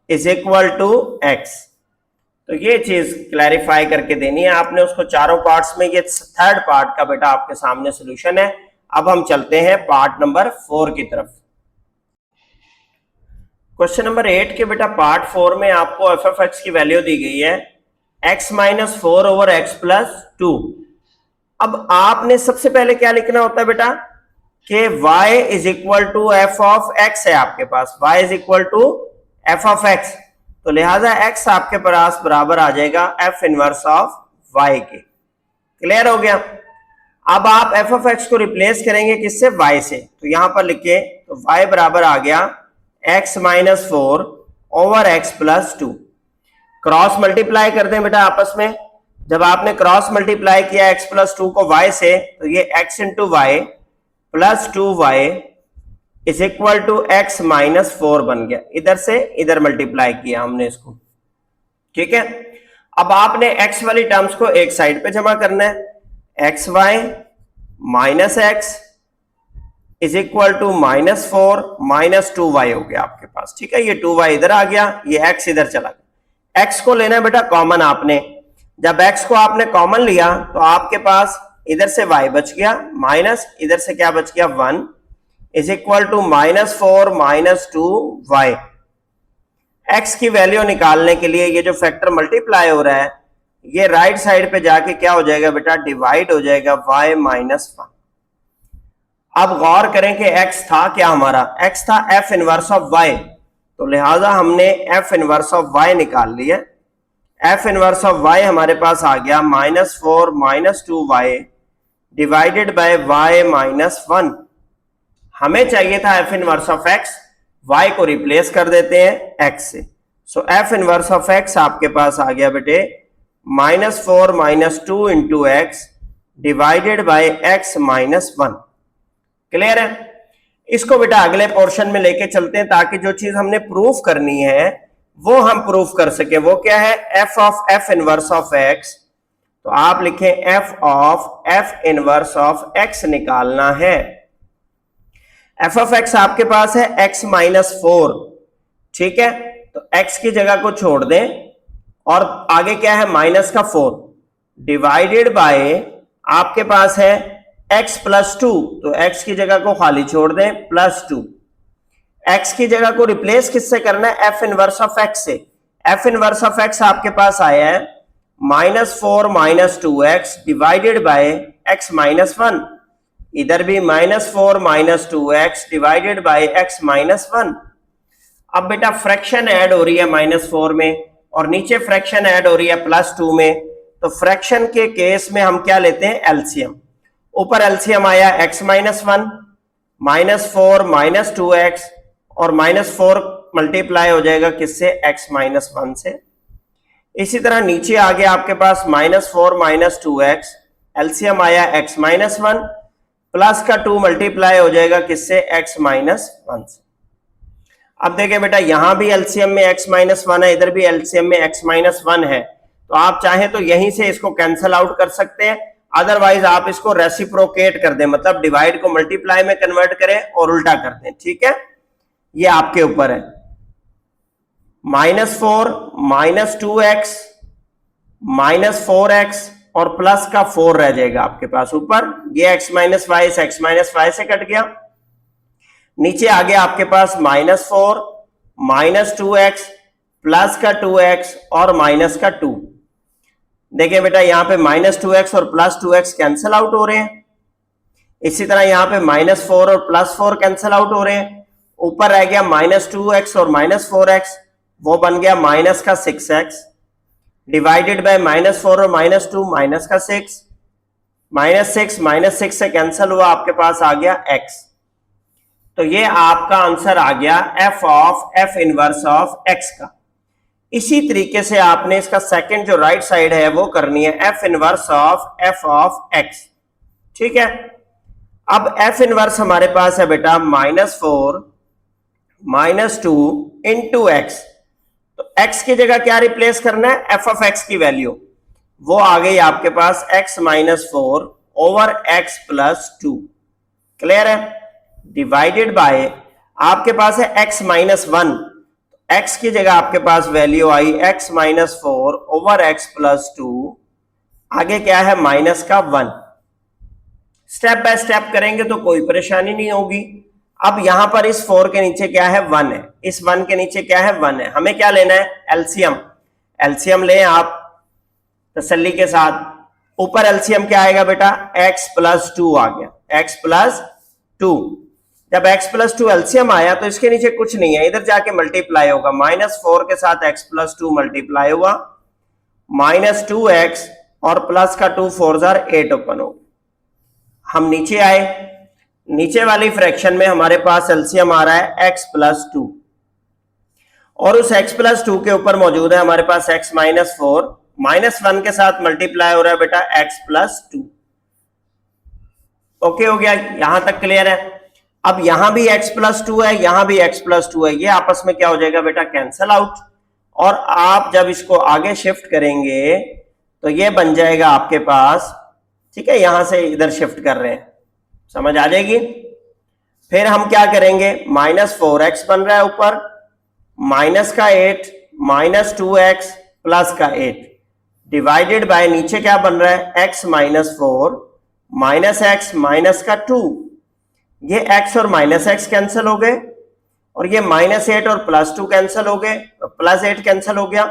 इज इक्वल टू एक्स। तो ये चीज क्लैरिफाई करके देनी है आपने उसको चारों पार्ट्स में। ये थर्ड पार्ट का बेटा आपके सामने सॉल्यूशन है। अब हम चलते हैं पार्ट नंबर 4 की तरफ। क्वेश्चन नंबर 8 के बेटा पार्ट 4 में आपको एफ ऑफ एक्स की वैल्यू दी गई है x minus 4 over X plus 2। अब आपने सबसे पहले क्या लिखना होता है बेटा कि y is equal to F of X है आपके पास, y is equal to F of x. तो लिहाजा x आपके पास बराबर आ जाएगा f इनवर्स ऑफ y के। क्लियर हो गया। अब आप एफ ऑफ एक्स को रिप्लेस करेंगे किससे, y से। तो यहां पर लिखे तो y बराबर आ गया x minus 4 over X plus 2। Cross multiply कर दें बेटा आपस में। जब आपने क्रॉस मल्टीप्लाई किया x प्लस 2 को y से, तो ये x into Y plus 2y is equal to x minus 4 बन गया। इधर से इधर मल्टीप्लाई किया हमने इसको, ठीक है। अब आपने x वाली टर्म्स को एक साइड पे जमा करना है। xy minus x is equal to minus 4 minus 2y हो गया आपके पास, ठीक है। ये 2y इधर आ गया, ये x इधर चला गया। x को लेना है बेटा कॉमन आपने। जब x को आपने कॉमन लिया तो आपके पास इधर से y बच गया, माइनस इधर से क्या बच गया 1 is equal to minus 4 minus 2y। x की वैल्यू निकालने के लिए ये जो फैक्टर मल्टीप्लाई हो रहा है ये राइट साइड पे जाके क्या हो जाएगा बेटा, डिवाइड हो जाएगा y माइनस 1। अब गौर करें कि x था क्या हमारा, x था f इनवर्स ऑफ y। तो लिहाजा हमने f इनवर्स ऑफ y निकाल लिया। f इनवर्स ऑफ y हमारे पास आ गया minus 4 minus 2y divided by y minus 1। हमें चाहिए था f inverse of x, y को रिप्लेस कर देते हैं x से। सो f इनवर्स ऑफ x आपके पास आ गया बेटे minus 4 minus 2 into x divided bye x minus 1। Clear है। इसको बेटा अगले पोर्शन में लेके चलते हैं ताकि जो चीज हमने प्रूफ करनी है वो हम प्रूफ कर सके। वो क्या है, f of f inverse of x। तो आप लिखें f of f inverse of x निकालना है। f ऑफ x आपके पास है x माइनस 4, ठीक है। तो x की जगह को छोड़ दें और आगे क्या है माइनस का 4 डिवाइडेड बाय आपके पास है x प्लस 2। तो x की जगह को खाली छोड़ दें प्लस 2। x की जगह को रिप्लेस किससे करना है, f इनवर्स ऑफ x से। f इनवर्स ऑफ x आपके पास आया है minus 4 minus 2x divided by x minus 1। इधर भी minus 4 minus 2x divided by x minus 1। अब बेटा फ्रैक्शन ऐड हो रही है माइनस 4 में और नीचे फ्रैक्शन ऐड हो रही है प्लस 2 में। तो फ्रैक्शन के केस में हम क्या लेते हैं, एलसीएम। ऊपर एलसीएम आया x minus 1 minus 4 minus 2x और माइनस 4 मल्टीप्लाई हो जाएगा किससे, x माइनस 1 से। इसी तरह नीचे आ गया आपके पास माइनस 4 माइनस 2x, एलसीएम आया x माइनस 1 प्लस का 2 मल्टीप्लाई हो जाएगा किससे, x माइनस 1 से। अब देखिए बेटा यहां भी एलसीएम में x माइनस 1 है, इधर भी एलसीएम में x माइनस 1 है। तो आप चाहें तो यहीं से इसको कैंसल आउट कर सकते हैं, अदरवाइज आप इसको रेसिप्रोकेट कर दें, मतलब डिवाइड को मल्टीप्लाई में कन्वर्ट करें और उल्टा कर दें, ठीक है। ये आपके ऊपर है। Minus 4 minus 2x minus 4x और प्लस का 4 रह जाएगा आपके पास ऊपर। ये x माइनस वाई से x माइनस वाई से कट गया। नीचे आ गया आपके पास माइनस 4 माइनस 2x प्लस का 2x और माइनस का 2। देखिए बेटा यहाँ पे माइनस 2x और प्लस 2x कैंसिल आउट हो रहे हैं। इसी तरह यहाँ पे माइनस 4 और प्लस 4 कैंसिल आउट हो रहे हैं। ऊपर रह गया माइनस 2x और माइनस 4x, वो बन गया माइनस का 6x डिवाइडेड बाय माइनस 4 और माइनस 2 माइनस का 6। -6 से कैंसिल हुआ, आपके पास आ गया x। तो ये आपका आंसर आ गया f इनवर्स ऑफ x का। इसी तरीके से आपने इसका सेकंड जो राइट साइड है वो करनी है f inverse of f of x। ठीक है, अब f इनवर्स हमारे पास है बेटा -4 -2 इंटू एक्स। तो x की जगह क्या रिप्लेस करना है, f ऑफ x की वैल्यू, वो आ गई आपके पास x -4 over x plus 2। Clear है, डिवाइडेड बाय आपके पास है x -1, x की जगह आपके पास वैल्यू आई x -4 ओवर x प्लस 2, आगे क्या है माइनस का 1। स्टेप बाय स्टेप करेंगे तो कोई परेशानी नहीं होगी। अब यहां पर इस 4 के नीचे क्या है 1 है, इस 1 के नीचे क्या है 1 है, हमें क्या लेना है एलसीएम। एलसीएम लें आप तसल्ली के साथ। ऊपर एलसीएम क्या आएगा बेटा x प्लस 2 आ गया, x प्लस 2। जब x प्लस 2 एलसीएम आया तो इसके नीचे कुछ नहीं है, इधर जाके मल्टीप्लाई होगा, -4 के साथ x प्लस 2 मल्टीप्लाई हुआ, -2x और प्लस का 2 4 8 ओपन हो। हम नीचे आए, नीचे वाली फ्रैक्शन में हमारे पास एलसीएम आ रहा है x प्लस 2 और उस x प्लस 2 के ऊपर मौजूद है हमारे पास x -4, -1 के साथ मल्टीप्लाई हो रहा है बेटा x प्लस 2। ओके हो गया, यहां तक क्लियर है। अब यहां भी x प्लस 2 है, यहां भी x प्लस 2 है, ये आपस में क्या हो जाएगा बेटा कैंसल आउट। और आप जब इसको आगे शिफ्ट करेंगे तो ये बन जाएगा आपके पास, ठीक है, यहां से इधर शिफ्ट कर रहे हैं, समझ आ जाएगी। फिर हम क्या करेंगे, -4x बन रहा है ऊपर, माइनस का 8 -2x प्लस का 8 डिवाइडेड बाय नीचे क्या बन रहा है x -4 -x माइनस का 2। ये x और -x कैंसिल हो गए और ये -8 और +2 कैंसिल हो गए, +8 कैंसिल हो गया,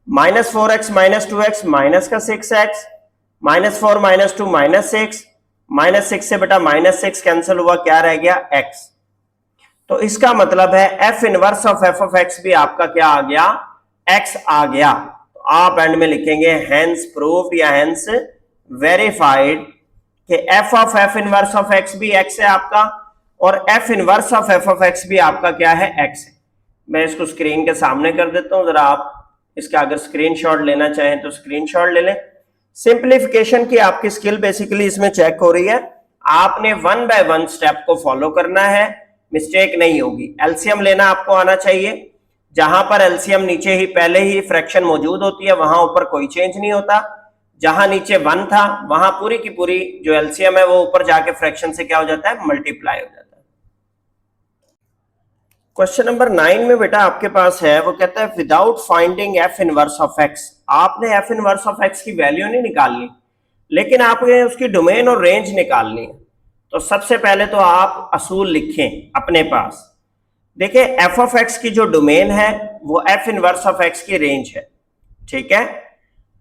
-4x -2x माइनस का 6x, -4 -2 -6, -6 से बेटा -6 कैंसिल हुआ, क्या रह गया x। तो इसका मतलब है f inverse of f of x भी आपका क्या आ गया x आ गया। तो आप एंड में लिखेंगे हेंस प्रूव्ड या हेंस वेरीफाइड कि f of f inverse of x भी x है आपका और f inverse of f of x भी आपका क्या है x है। मैं इसको स्क्रीन के सामने कर देता हूं, जरा आप इसका अगर स्क्रीनशॉट लेना चाहें तो स्क्रीनशॉट ले लें। सिंप्लीफिकेशन की आपकी स्किल बेसिकली इसमें चेक हो रही है, आपने 1 बाय 1 स्टेप को फॉलो करना है, मिस्टेक नहीं होगी। एलसीएम लेना आपको आना चाहिए, जहां पर एलसीएम नीचे ही पहले ही फ्रैक्शन मौजूद होती है वहां ऊपर कोई चेंज नहीं होता, जहां नीचे 1 था वहां पूरी की पूरी जो एलसीएम है वो ऊपर जाके फ्रैक्शन से क्या हो जाता है मल्टीप्लाई हो जाता है। क्वेश्चन नंबर 9 में बेटा आपके पास है, वो कहता है without finding f inverse of x। आपने f इनवर्स ऑफ x की वैल्यू नहीं निकालनी, लेकिन आपने उसकी डोमेन और रेंज निकालनी है। तो सबसे पहले तो आप असूल लिखें अपने पास। देखिए f ऑफ x की जो डोमेन है वो f इनवर्स ऑफ x की रेंज है, ठीक है।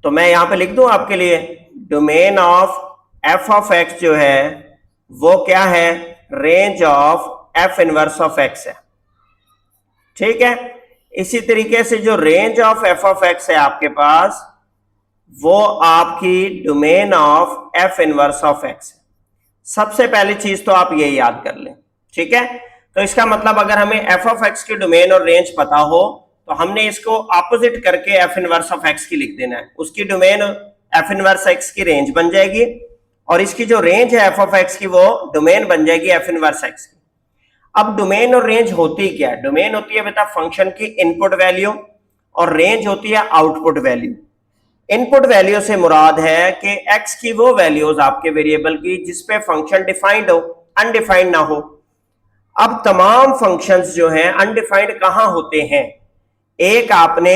तो मैं यहां पे लिख दूं आपके लिए, domain of f of x जो है वो क्या है, range of f inverse of x है, ठीक है। इसी तरीके से जो range of f of x है आपके पास वो आपकी domain of f inverse of x है। सबसे पहली चीज तो आप ये याद कर लें, ठीक है। तो इसका मतलब अगर हमें f ऑफ x की डोमेन और रेंज पता हो तो हमने इसको ऑपोजिट करके f इनवर्स ऑफ x की लिख देना है, उसकी डोमेन f इनवर्स x की रेंज बन जाएगी और इसकी जो रेंज है f ऑफ x की वो डोमेन बन जाएगी f इनवर्स x की। अब डोमेन और रेंज होती क्या है, डोमेन होती है बेटा फंक्शन की इनपुट वैल्यू और रेंज होती है आउटपुट वैल्यू। इनपुट वैल्यू से मुराद है कि x की वो वैल्यूज आपके वेरिएबल की जिसपे फंक्शन डिफाइंड हो, अनडिफाइंड ना हो। अब तमाम फंक्शंस जो हैं अनडिफाइंड कहां होते हैं, एक आपने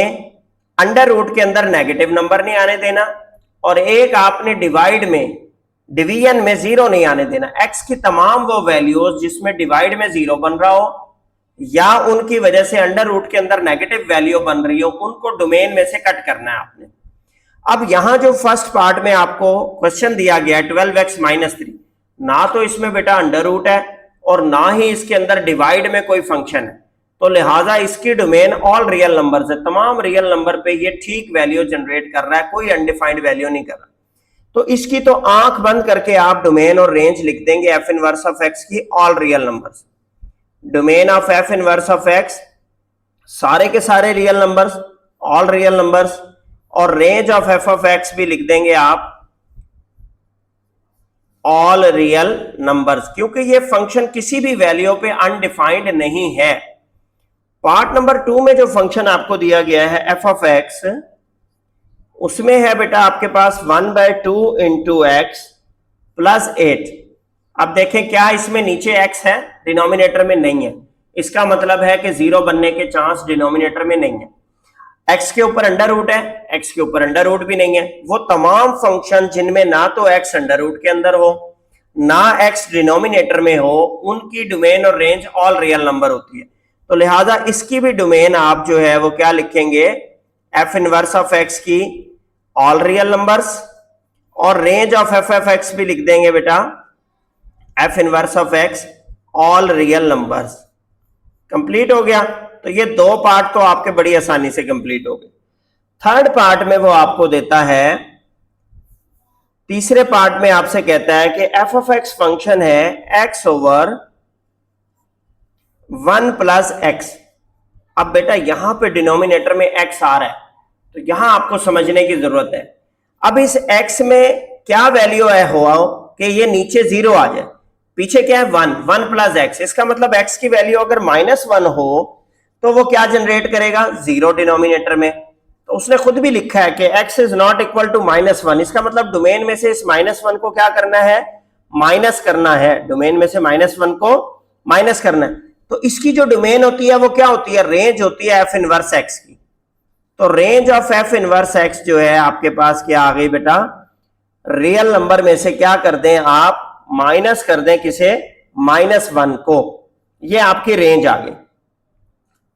अंडर रूट के अंदर नेगेटिव नंबर नहीं आने देना और एक आपने डिवाइड में डिवीजन में 0 नहीं आने देना। x की तमाम वो वैल्यूज जिसमें डिवाइड में 0 बन रहा हो या उनकी वजह से अंडर रूट के अंदर नेगेटिव वैल्यू बन रही हो, उनको डोमेन में से कट करना है आपने। अब यहां जो फर्स्ट पार्ट में आपको क्वेश्चन दिया गया है 12x - 3, ना तो इसमें बेटा अंडर रूट है और ना ही इसके अंदर डिवाइड में कोई फंक्शन है, तो लिहाजा इसकी डोमेन ऑल रियल नंबर्स है, तमाम रियल नंबर पे ये ठीक वैल्यू जनरेट कर रहा है, कोई अनडिफाइंड वैल्यू नहीं कर रहा। तो इसकी तो आंख बंद करके आप डोमेन और रेंज लिख देंगे एफ इनवर्स ऑफ एक्स की all real numbers. Domain of F inverse of x सारे के सारे real numbers, all real numbers, और range of F of x भी लिख देंगे आप ऑल रियल नंबर्स, क्योंकि ये फंक्शन किसी भी वैल्यू पे अनडिफाइंड नहीं है। पार्ट नंबर 2 में जो फंक्शन आपको दिया गया है एफ ऑफ एक्स, उसमें है बेटा आपके पास 1/2 इंटू एक्स प्लस 8। अब देखें क्या इसमें नीचे x है, डिनोमिनेटर में नहीं है, इसका मतलब है कि 0 बनने के चांस डिनोमिनेटर में नहीं है। x के ऊपर अंडर रूट है, x के ऊपर अंडर रूट भी नहीं है। वो तमाम फंक्शन जिनमें ना तो x अंडर रूट के अंदर हो ना x डिनोमिनेटर में हो, उनकी डोमेन और रेंज ऑल रियल नंबर होती है। तो लिहाजा इसकी भी डोमेन आप जो है वो क्या लिखेंगे, एफ इनवर्स ऑफ x की ऑल रियल नंबर्स, और range of F F x भी लिख देंगे बेटा F inverse of x all real numbers. Complete हो गया। तो ये 2 पार्ट तो आपके बड़ी आसानी से कंप्लीट हो गए। थर्ड पार्ट में वो आपको देता है, तीसरे पार्ट में आपसे कहता है कि एफ ऑफ एक्स फंक्शन है एक्स ओवर 1 प्लस एक्स। अब बेटा यहां पे डिनोमिनेटर में एक्स आ रहा है, तो यहां आपको समझने की जरूरत है। अब इस x में क्या वैल्यू है हुआ कि ये नीचे 0 आ जाए, पीछे क्या है 1 प्लस एक्स। इसका मतलब x की वैल्यू अगर -1 हो तो वो क्या जनरेट करेगा, 0 डिनोमिनेटर में। तो उसने खुद भी लिखा है कि x is not equal to -1। इसका मतलब डोमेन में से इस -1 को क्या करना है, माइनस करना है। डोमेन में से -1 को माइनस करना है। तो इसकी जो डोमेन होती है वो क्या होती है, रेंज होती है एफ इनवर्स एक्स की। तो range of F inverse x जो है आपके पास क्या आ गई बेटा, रियल नंबर में से क्या कर दें आप, माइनस कर दें किसे, -1 को। ये आपकी रेंज आ गई।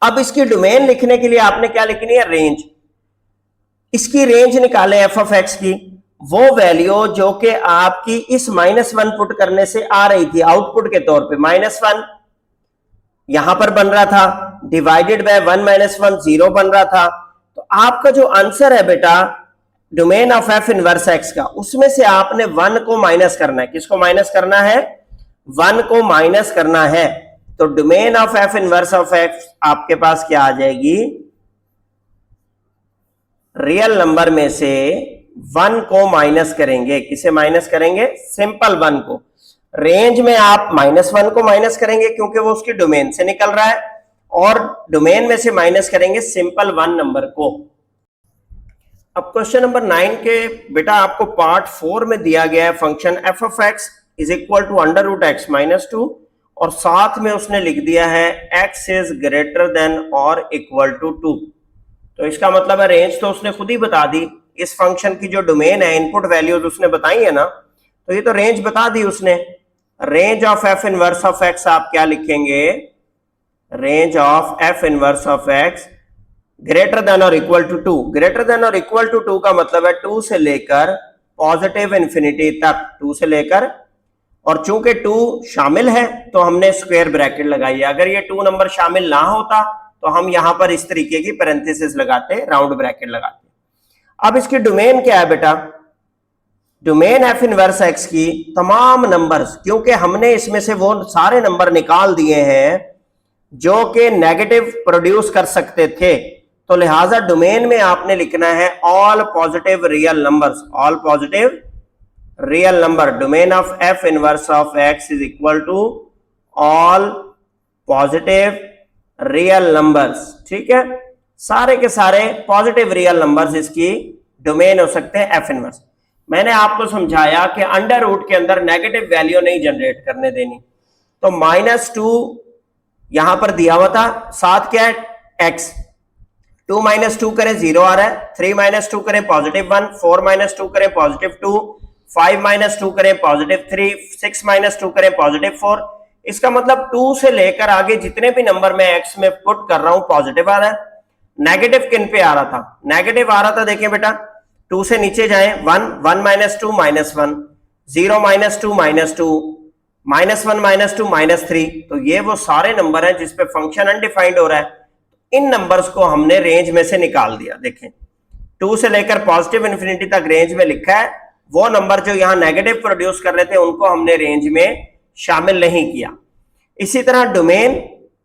अब इसकी डोमेन लिखने के लिए आपने क्या लिखनी है, रेंज। इसकी रेंज निकाले एफ ऑफ एक्स की, वो वैल्यू जो कि आपकी इस -1 पुट करने से आ रही थी आउटपुट के तौर पे। -1 यहां पर बन रहा था, डिवाइडेड बाय 1 -1 0 बन रहा था। तो आपका जो आंसर है बेटा domain of F inverse x का, उसमें से आपने 1 को माइनस करना है। किसको माइनस करना है, 1 को माइनस करना है। तो domain of F inverse of x आपके पास क्या आ जाएगी, रियल नंबर में से 1 को माइनस करेंगे। किसे माइनस करेंगे, सिंपल 1 को। रेंज में आप -1 को माइनस करेंगे क्योंकि वो उसकी डोमेन से निकल रहा है, और डोमेन में से माइनस करेंगे सिंपल 1 नंबर को। अब क्वेश्चन नंबर 9 के बेटा आपको पार्ट 4 में दिया गया है function F of X is equal to √x -2, और साथ में उसने लिख दिया है x इज ग्रेटर देन और इक्वल टू 2। तो इसका मतलब है रेंज तो उसने खुद ही बता दी। इस फंक्शन की जो डोमेन है, इनपुट वैल्यूज उसने बताई है ना, तो ये तो रेंज बता दी उसने। Range of F inverse of X आप क्या लिखेंगे, range of F inverse of x greater than और इक्वल टू 2। ग्रेटर देन और इक्वल टू 2 का मतलब है 2 से लेकर पॉजिटिव इंफिनिटी तक, 2 से लेकर, और चूंकि 2 शामिल है तो हमने स्क्वायर ब्रैकेट लगाई है। अगर ये 2 नंबर शामिल ना होता तो हम यहां पर इस तरीके की पैरेंथेसिस लगाते, राउंड ब्रैकेट लगाते। अब इसकी डोमेन क्या है बेटा, डोमेन एफ इनवर्स एक्स की तमाम नंबर्स, क्योंकि हमने इसमें से वो सारे नंबर निकाल दिए हैं जो कि नेगेटिव प्रोड्यूस कर सकते थे, तो लिहाजा डोमेन में आपने लिखना है all positive real numbers. All positive real number, domain of F inverse of X is equal to all positive real numbers. ठीक है, सारे के सारे पॉजिटिव रियल नंबर्स इसकी डोमेन हो सकते हैं एफ इनवर्स। मैंने आपको समझाया कि अंडर रूट के अंदर नेगेटिव वैल्यू नहीं जनरेट करने देनी। तो -2 यहां पर दिया हुआ था, साथ क्या है x। 2 - 2 करें 0 आ रहा है, 3 - 2 करें +1, 4 - 2 करें +2, 5 - 2 करें +3, 6 - 2 करें +4। इसका मतलब 2 से लेकर आगे जितने भी नंबर मैं x में पुट कर रहा हूं पॉजिटिव आ रहा है। नेगेटिव किन पे आ रहा था, नेगेटिव आ रहा था, देखिए बेटा 2 से नीचे जाएं, 1 -2 -1, 0 - 2 -2, -1 -2 -3। तो ये वो सारे नंबर हैं जिसपे फंक्शन अनडिफाइंड हो रहा है। इन नंबर्स को हमने रेंज में से निकाल दिया। देखें 2 से लेकर पॉजिटिव इंफिनिटी तक रेंज में लिखा है, वो नंबर जो यहाँ नेगेटिव प्रोड्यूस कर रहे थे उनको हमने रेंज में शामिल नहीं किया। इसी तरह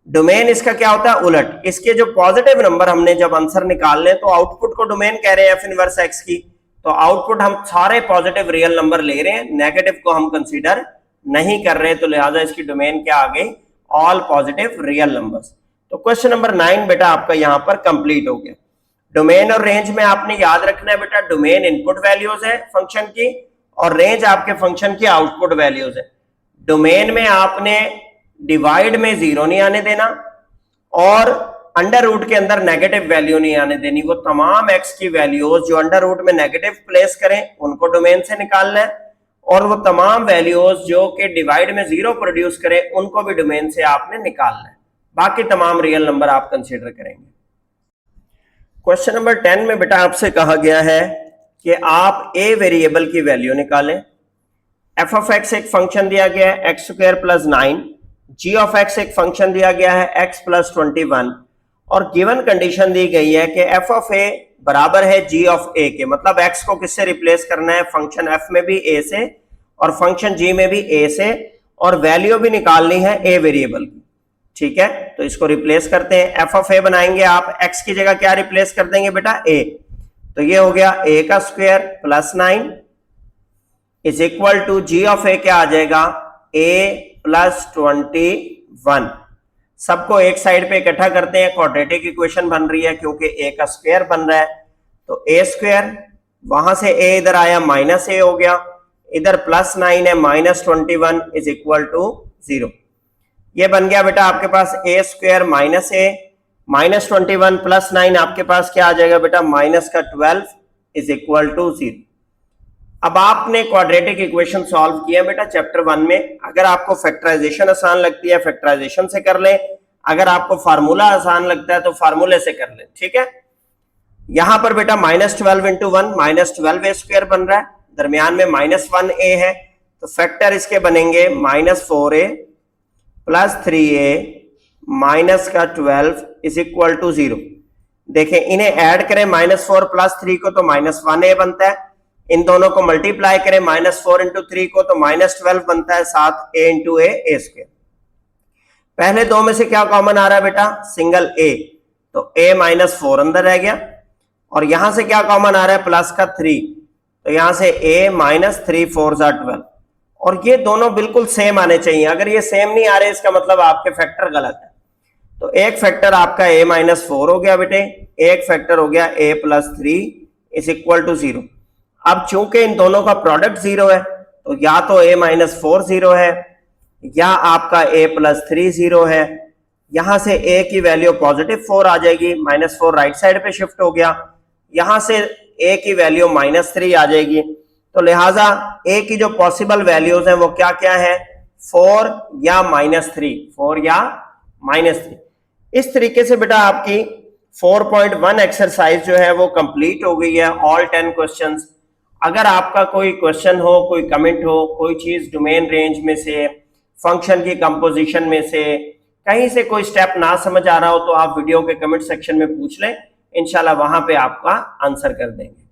डोमेन इसका क्या होता है, उलट। इसके जो पॉजिटिव नंबर हमने जब आंसर निकाल लें तो आउटपुट को डोमेन कह रहे हैं एफ इनवर्स एक्स की, तो आउटपुट हम सारे पॉजिटिव रियल नंबर ले रहे हैं, नेगेटिव को हम कंसीडर नहीं कर रहे, तो लिहाजा इसकी डोमेन क्या आ गई, ऑल पॉजिटिव रियल नंबर्स। तो क्वेश्चन नंबर 9 बेटा आपका यहां पर कंप्लीट हो गया। डोमेन और रेंज में आपने याद रखना है बेटा, डोमेन इनपुट वैल्यूज है फंक्शन की और रेंज आपके फंक्शन की आउटपुट वैल्यूज है। डोमेन में आपने डिवाइड में 0 नहीं आने देना और अंडर रूट के अंदर नेगेटिव वैल्यू नहीं आने देनी। वो तमाम एक्स की वैल्यूज जो अंडर रूट में नेगेटिव प्लेस करें उनको डोमेन से निकालना है, और वो तमाम वैल्यूज जो कि डिवाइड में 0 प्रोड्यूस करें उनको भी डोमेन से आपने निकालना है। बाकी तमाम रियल नंबर आप कंसीडर करेंगे। क्वेश्चन नंबर 10 में बेटा आपसे कहा गया है कि आप ए वेरिएबल की वैल्यू निकालें। एफ ऑफ एक्स एक फंक्शन दिया गया है x square plus 9, g of x एक फंक्शन दिया गया है एक्स प्लस 21, और गिवन कंडीशन दी गई है कि एफ ऑफ ए बराबर है जी ऑफ ए के। मतलब एक्स को किससे रिप्लेस करना है, फंक्शन एफ में भी ए से और फंक्शन जी में भी ए से, और वैल्यू भी निकालनी है ए वेरिएबल की। ठीक है, तो इसको रिप्लेस करते हैं। एफ ऑफ ए बनाएंगे आप, एक्स की जगह क्या रिप्लेस कर देंगे बेटा, ए। तो ये हो गया ए का square plus 9 is equal to g of a क्या आ जाएगा, ए प्लस 21। सबको एक साइड पे इकट्ठा करते हैं, क्वाड्रेटिक इक्वेशन बन रही है क्योंकि ए का स्क्वायर बन रहा है। तो ए स्क्वायर, वहां से ए इधर आया माइनस ए हो गया, इधर प्लस 9 है, माइनस 21 इज इक्वल टू 0। ये बन गया बेटा आपके पास ए स्क्वायर माइनस ए, माइनस 21 प्लस 9 आपके पास क्या आ जाएगा बेटा, माइनस का 12 इज इक्वल टू 0। अब आपने क्वाड्रेटिक इक्वेशन सॉल्व किया बेटा चैप्टर 1 में। अगर आपको फैक्टराइजेशन आसान लगती है फैक्टराइजेशन से कर लें, अगर आपको फार्मूला आसान लगता है तो फार्मूले से कर लें। ठीक है, यहां पर बेटा माइनस 12 इंटू 1 माइनस 12 ए स्क्वायर बन रहा है, दरमियान में माइनस 1 ए है, तो फैक्टर इसके बनेंगे minus 4a plus 3a minus का 12 इज इक्वल टू 0। देखें इन्हें ऐड करें, माइनस 4 प्लस 3 को तो माइनस 1a बनता है, इन दोनों को मल्टीप्लाई करें माइनस 4 इंटू 3 को तो माइनस 12 बनता है, साथ a इंटू ए स्क्वायर। पहले दो में से क्या कॉमन आ रहा है बेटा, सिंगल a, तो a माइनस 4 अंदर रह गया, और यहां से क्या कॉमन आ रहा है, प्लस का 3, तो यहां से a माइनस 3 4 12, और ये दोनों बिल्कुल सेम आने चाहिए। अगर ये सेम नहीं आ रहे इसका मतलब आपके फैक्टर गलत है। तो एक फैक्टर आपका a माइनस 4 हो गया बेटे, एक फैक्टर हो गया a plus 3 is equal to 0। अब चूंकि इन दोनों का प्रोडक्ट 0 है तो या तो a माइनस 4 0 है या आपका a प्लस 3 0 है। यहां से a की वैल्यू पॉजिटिव 4 आ जाएगी, माइनस 4 राइट साइड पे शिफ्ट हो गया, यहां से a की वैल्यू माइनस 3 आ जाएगी। तो लिहाजा a की जो पॉसिबल वैल्यूज हैं वो क्या क्या है, 4 या माइनस 3, 4 या माइनस 3। इस तरीके से बेटा आपकी 4.1 एक्सरसाइज जो है वो कंप्लीट हो गई है, ऑल 10 क्वेश्चंस। अगर आपका कोई क्वेश्चन हो, कोई कमेंट हो, कोई चीज डोमेन रेंज में से, फंक्शन की कंपोजिशन में से, कहीं से कोई स्टेप ना समझ आ रहा हो तो आप वीडियो के कमेंट सेक्शन में पूछ लें, इंशाल्लाह वहां पे आपका आंसर कर देंगे।